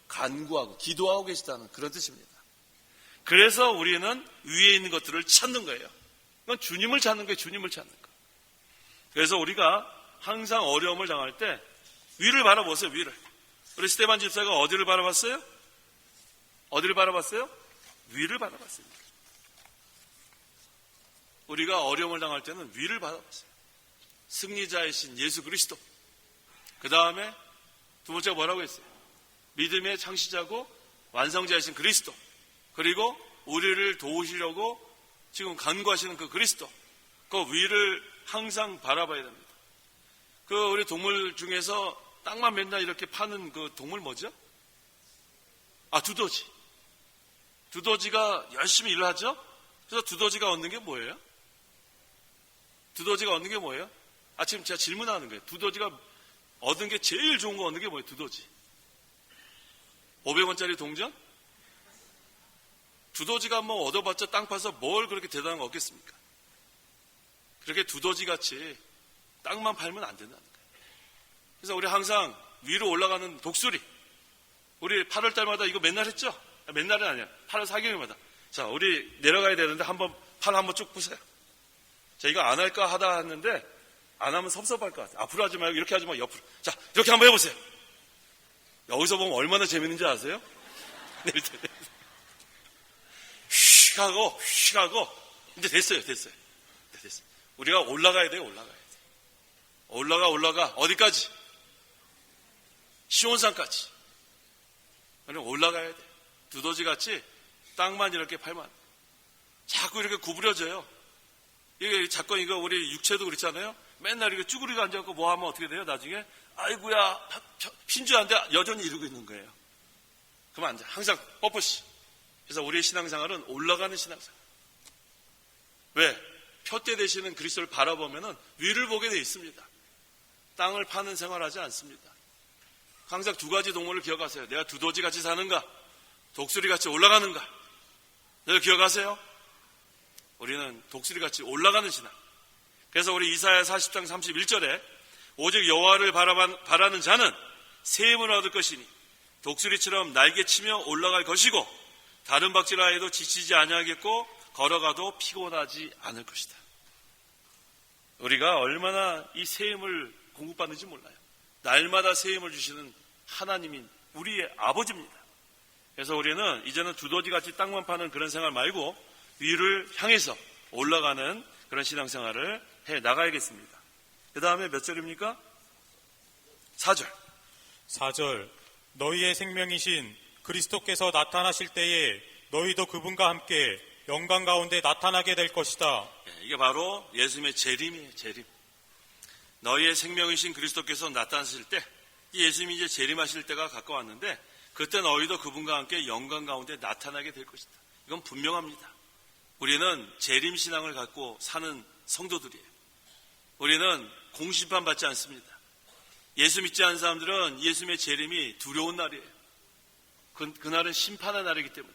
간구하고 기도하고 계시다는 그런 뜻입니다. 그래서 우리는 위에 있는 것들을 찾는 거예요. 그건 주님을 찾는 거예요. 주님을 찾는 거. 그래서 우리가 항상 어려움을 당할 때 위를 바라보세요. 위를. 우리 스테반 집사가 어디를 바라봤어요? 어디를 바라봤어요? 위를 바라봤습니다. 우리가 어려움을 당할 때는 위를 바라봤어요. 승리자이신 예수 그리스도. 그 다음에 두 번째가 뭐라고 했어요? 믿음의 창시자고 완성자이신 그리스도. 그리고 우리를 도우시려고 지금 간구하시는 그 그리스도. 그 위를 항상 바라봐야 됩니다. 그 우리 동물 중에서 땅만 맨날 이렇게 파는 그 동물 뭐죠? 두더지. 두더지가 열심히 일을 하죠? 그래서 두더지가 얻는 게 뭐예요? 두더지가 얻는 게 뭐예요? 지금 제가 질문하는 거예요. 두더지가 얻은 게 제일 좋은 거 얻는 게 뭐예요? 두더지. 500원짜리 동전? 두더지가 뭐 얻어봤자 땅 파서 뭘 그렇게 대단한 거 얻겠습니까? 그렇게 두더지같이 땅만 팔면 안 된다는 거예요. 그래서 우리 항상 위로 올라가는 독수리. 우리 8월달마다 이거 맨날 했죠? 맨날은 아니야. 8월 4개월마다. 자, 우리 내려가야 되는데 팔 한번 쭉 푸세요. 자, 이거 안 할까 하다 했는데 안 하면 섭섭할 것 같아요. 앞으로 하지 말고 이렇게 하지 말고 옆으로. 자, 이렇게 한번 해보세요. 여기서 보면 얼마나 재밌는지 아세요? 내릴 때. 휙 하고 이제 됐어요. 우리가 올라가야 돼요. 올라가 어디까지? 시온산까지. 올라가야 돼. 두더지같이 땅만 이렇게 팔면 자꾸 이렇게 구부려져요. 이게 자꾸 이거 우리 육체도 그렇잖아요. 맨날 이렇게 쭈그리고 앉아갖고 뭐 하면 어떻게 돼요? 나중에 아이고야 핀주한데 여전히 이러고 있는 거예요. 그러면 안 돼. 항상 뻣뻣이. 그래서 우리의 신앙생활은 올라가는 신앙생활. 왜? 표대 되시는 그리스도를 바라보면은 위를 보게 되어 있습니다. 땅을 파는 생활하지 않습니다. 항상 두 가지 동물을 기억하세요. 내가 두더지같이 사는가, 독수리같이 올라가는가. 내가 기억하세요? 우리는 독수리같이 올라가는 신앙. 그래서 우리 이사야 40장 31절에 오직 여호와를 바라는 자는 새 힘을 얻을 것이니 독수리처럼 날개치며 올라갈 것이고 다른 박질라 해도 지치지 아니하겠고 걸어가도 피곤하지 않을 것이다. 우리가 얼마나 이 새 힘을 공급받는지 몰라요. 날마다 새 힘을 주시는 하나님인 우리의 아버지입니다. 그래서 우리는 이제는 두더지같이 땅만 파는 그런 생활 말고 위를 향해서 올라가는 그런 신앙생활을 해 나가야겠습니다. 그 다음에 몇 절입니까? 4절. 4절. 너희의 생명이신 그리스도께서 나타나실 때에 너희도 그분과 함께 영광 가운데 나타나게 될 것이다. 이게 바로 예수님의 재림이에요. 재림. 너희의 생명이신 그리스도께서 나타나실 때, 예수님이 이제 재림하실 때가 가까웠는데 그때 너희도 그분과 함께 영광 가운데 나타나게 될 것이다. 이건 분명합니다. 우리는 재림신앙을 갖고 사는 성도들이에요. 우리는 공심판 받지 않습니다. 예수 믿지 않는 사람들은 예수님의 재림이 두려운 날이에요. 그날은 심판의 날이기 때문에.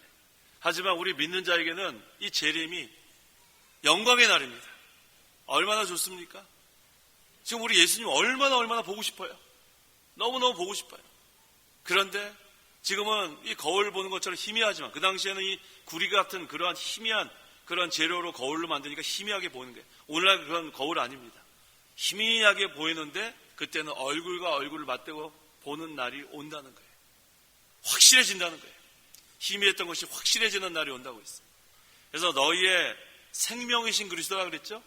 하지만 우리 믿는 자에게는 이 재림이 영광의 날입니다. 얼마나 좋습니까? 지금 우리 예수님 얼마나 보고 싶어요. 너무너무 보고 싶어요. 그런데 지금은 이 거울 보는 것처럼 희미하지만 그 당시에는 이 구리 같은 그러한 희미한 그런 재료로 거울로 만드니까 희미하게 보이는 거예요. 오늘날 그런 거울 아닙니다. 희미하게 보이는데 그때는 얼굴과 얼굴을 맞대고 보는 날이 온다는 거예요. 확실해진다는 거예요. 희미했던 것이 확실해지는 날이 온다고 했어요. 그래서 너희의 생명이신 그리스도라 그랬죠?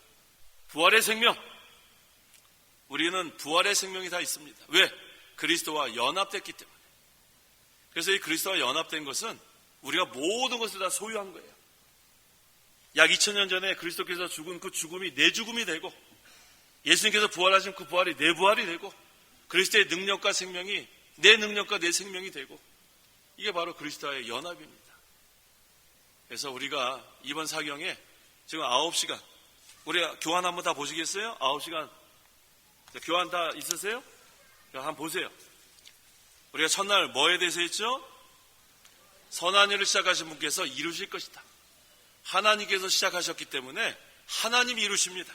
부활의 생명. 우리는 부활의 생명이 다 있습니다. 왜? 그리스도와 연합됐기 때문에. 그래서 이 그리스도와 연합된 것은 우리가 모든 것을 다 소유한 거예요. 약 2000년 전에 그리스도께서 죽은 그 죽음이 내 죽음이 되고 예수님께서 부활하신 그 부활이 내 부활이 되고 그리스도의 능력과 생명이 내 능력과 내 생명이 되고 이게 바로 그리스도와의 연합입니다. 그래서 우리가 이번 사경에 지금 9시간 우리가 교환 한번 다 보시겠어요? 9시간 교환 다 있으세요? 한번 보세요. 우리가 첫날 뭐에 대해서 했죠? 선한 일을 시작하신 분께서 이루실 것이다. 하나님께서 시작하셨기 때문에 하나님이 이루십니다.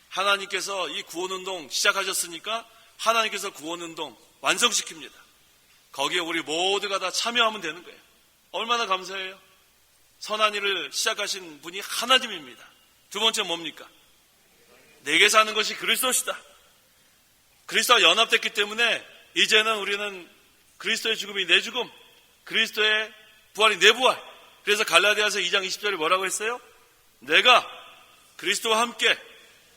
하나님께서 이 구원운동 시작하셨으니까 하나님께서 구원운동 완성시킵니다. 거기에 우리 모두가 다 참여하면 되는 거예요. 얼마나 감사해요. 선한 일을 시작하신 분이 하나님입니다. 두 번째 뭡니까? 내게 사는 것이 그리스도시다. 그리스도와 연합됐기 때문에 이제는 우리는 그리스도의 죽음이 내 죽음, 그리스도의 부활이 내 부활. 그래서 갈라디아서 2장 20절에 뭐라고 했어요? 내가 그리스도와 함께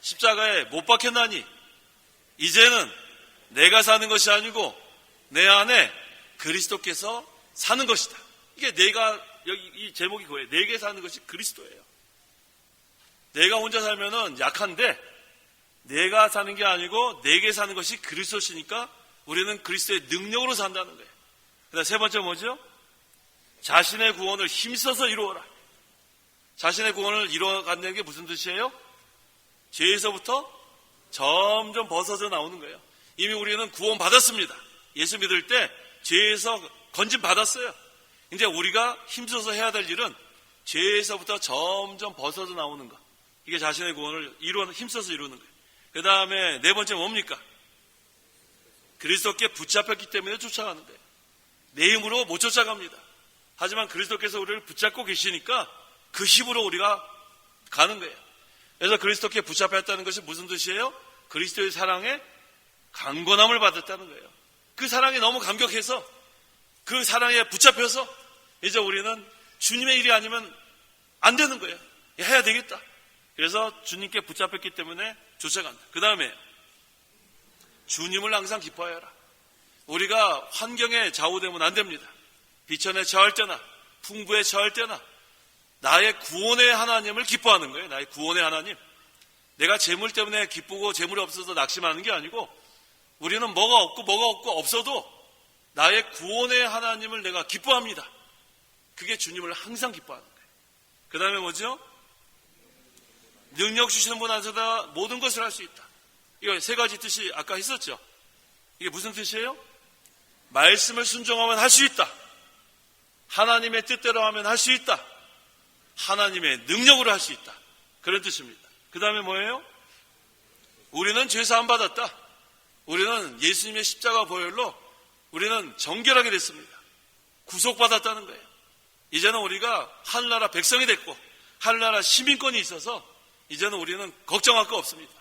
십자가에 못 박혔나니 이제는 내가 사는 것이 아니고 내 안에 그리스도께서 사는 것이다. 이게 내가 여기 이 제목이 그거예요. 내게 사는 것이 그리스도예요. 내가 혼자 살면은 약한데 내가 사는 게 아니고 내게 사는 것이 그리스도시니까 우리는 그리스도의 능력으로 산다는 거예요. 그다음 세 번째 뭐죠? 자신의 구원을 힘써서 이루어라. 자신의 구원을 이루어간다는 게 무슨 뜻이에요? 죄에서부터 점점 벗어져 나오는 거예요. 이미 우리는 구원 받았습니다. 예수 믿을 때 죄에서 건진 받았어요. 이제 우리가 힘써서 해야 될 일은 죄에서부터 점점 벗어져 나오는 것. 이게 자신의 구원을 힘써서 이루는 거예요. 그 다음에 네 번째 뭡니까? 그리스도께 붙잡혔기 때문에 쫓아가는 거예요. 내 힘으로 못 쫓아갑니다. 하지만 그리스도께서 우리를 붙잡고 계시니까 그 힘으로 우리가 가는 거예요. 그래서 그리스도께 붙잡혔다는 것이 무슨 뜻이에요? 그리스도의 사랑에 강건함을 받았다는 거예요. 그 사랑이 너무 감격해서 그 사랑에 붙잡혀서 이제 우리는 주님의 일이 아니면 안 되는 거예요. 해야 되겠다. 그래서 주님께 붙잡혔기 때문에 쫓아간다. 그 다음에 주님을 항상 기뻐하여라. 우리가 환경에 좌우되면 안 됩니다. 비천에 처할 때나 풍부에 처할 때나 나의 구원의 하나님을 기뻐하는 거예요. 나의 구원의 하나님. 내가 재물 때문에 기쁘고 재물이 없어서 낙심하는 게 아니고 우리는 뭐가 없고 없어도 나의 구원의 하나님을 내가 기뻐합니다. 그게 주님을 항상 기뻐하는 거예요. 그 다음에 뭐죠? 능력 주시는 분 안에서 모든 것을 할 수 있다. 이거 세 가지 뜻이 아까 했었죠. 이게 무슨 뜻이에요? 말씀을 순종하면 할 수 있다. 하나님의 뜻대로 하면 할 수 있다. 하나님의 능력으로 할 수 있다. 그런 뜻입니다. 그 다음에 뭐예요? 우리는 죄사함 받았다. 우리는 예수님의 십자가 보혈로 우리는 정결하게 됐습니다. 구속받았다는 거예요. 이제는 우리가 하늘나라 백성이 됐고 하늘나라 시민권이 있어서 이제는 우리는 걱정할 거 없습니다.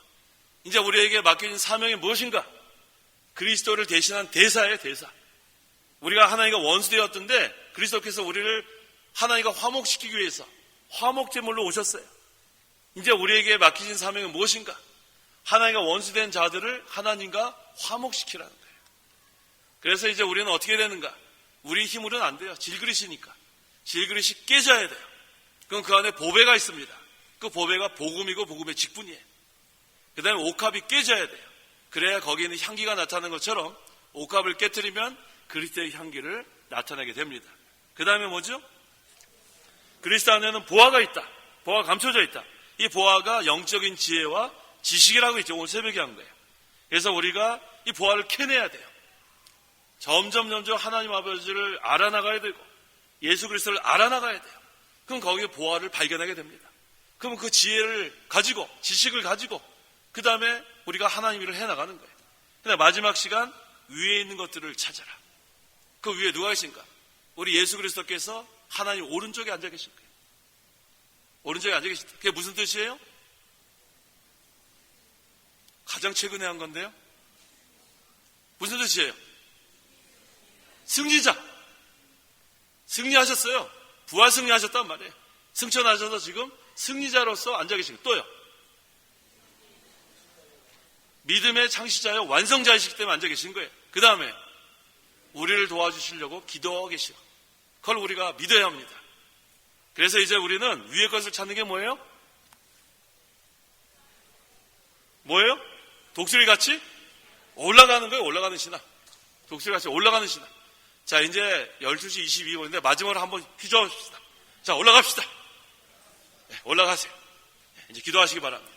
이제 우리에게 맡겨진 사명이 무엇인가? 그리스도를 대신한 대사예요, 대사. 우리가 하나님과 원수되었던데 그리스도께서 우리를 하나님과 화목시키기 위해서 화목제물로 오셨어요. 이제 우리에게 맡기신 사명은 무엇인가? 하나님과 원수된 자들을 하나님과 화목시키라는 거예요. 그래서 이제 우리는 어떻게 되는가? 우리 힘으로는 안 돼요. 질그릇이니까. 질그릇이 깨져야 돼요. 그럼 그 안에 보배가 있습니다. 그 보배가 복음이고 복음의 직분이에요. 그 다음에 옥합이 깨져야 돼요. 그래야 거기에 있는 향기가 나타나는 것처럼 옥합을 깨뜨리면 그리스도의 향기를 나타내게 됩니다. 그 다음에 뭐죠? 그리스도 안에는 보화가 있다. 보화가 감춰져 있다. 이 보화가 영적인 지혜와 지식이라고 있죠. 오늘 새벽에 한 거예요. 그래서 우리가 이 보화를 캐내야 돼요. 점점 하나님 아버지를 알아나가야 되고 예수 그리스도를 알아나가야 돼요. 그럼 거기에 보화를 발견하게 됩니다. 그럼 그 지혜를 가지고 지식을 가지고 그 다음에 우리가 하나님 일을 해나가는 거예요. 근데 마지막 시간 위에 있는 것들을 찾아라. 그 위에 누가 계신가? 우리 예수 그리스도께서 하나님 오른쪽에 앉아 계신 거예요. 오른쪽에 앉아 계신다. 그게 무슨 뜻이에요? 가장 최근에 한 건데요. 무슨 뜻이에요? 승리자. 승리하셨어요. 부활 승리하셨단 말이에요. 승천하셔서 지금 승리자로서 앉아 계신 거예요. 또요. 믿음의 창시자요 완성자이시기 때문에 앉아 계신 거예요. 그 다음에 우리를 도와주시려고 기도하고 계시고 그걸 우리가 믿어야 합니다. 그래서 이제 우리는 위의 것을 찾는 게 뭐예요? 뭐예요? 독수리 같이 올라가는 거예요. 올라가는 신앙. 독수리 같이 올라가는 신앙. 자, 이제 12시 22분인데 마지막으로 한번 휘저어봅시다. 자, 올라갑시다. 네, 올라가세요. 이제 기도하시기 바랍니다.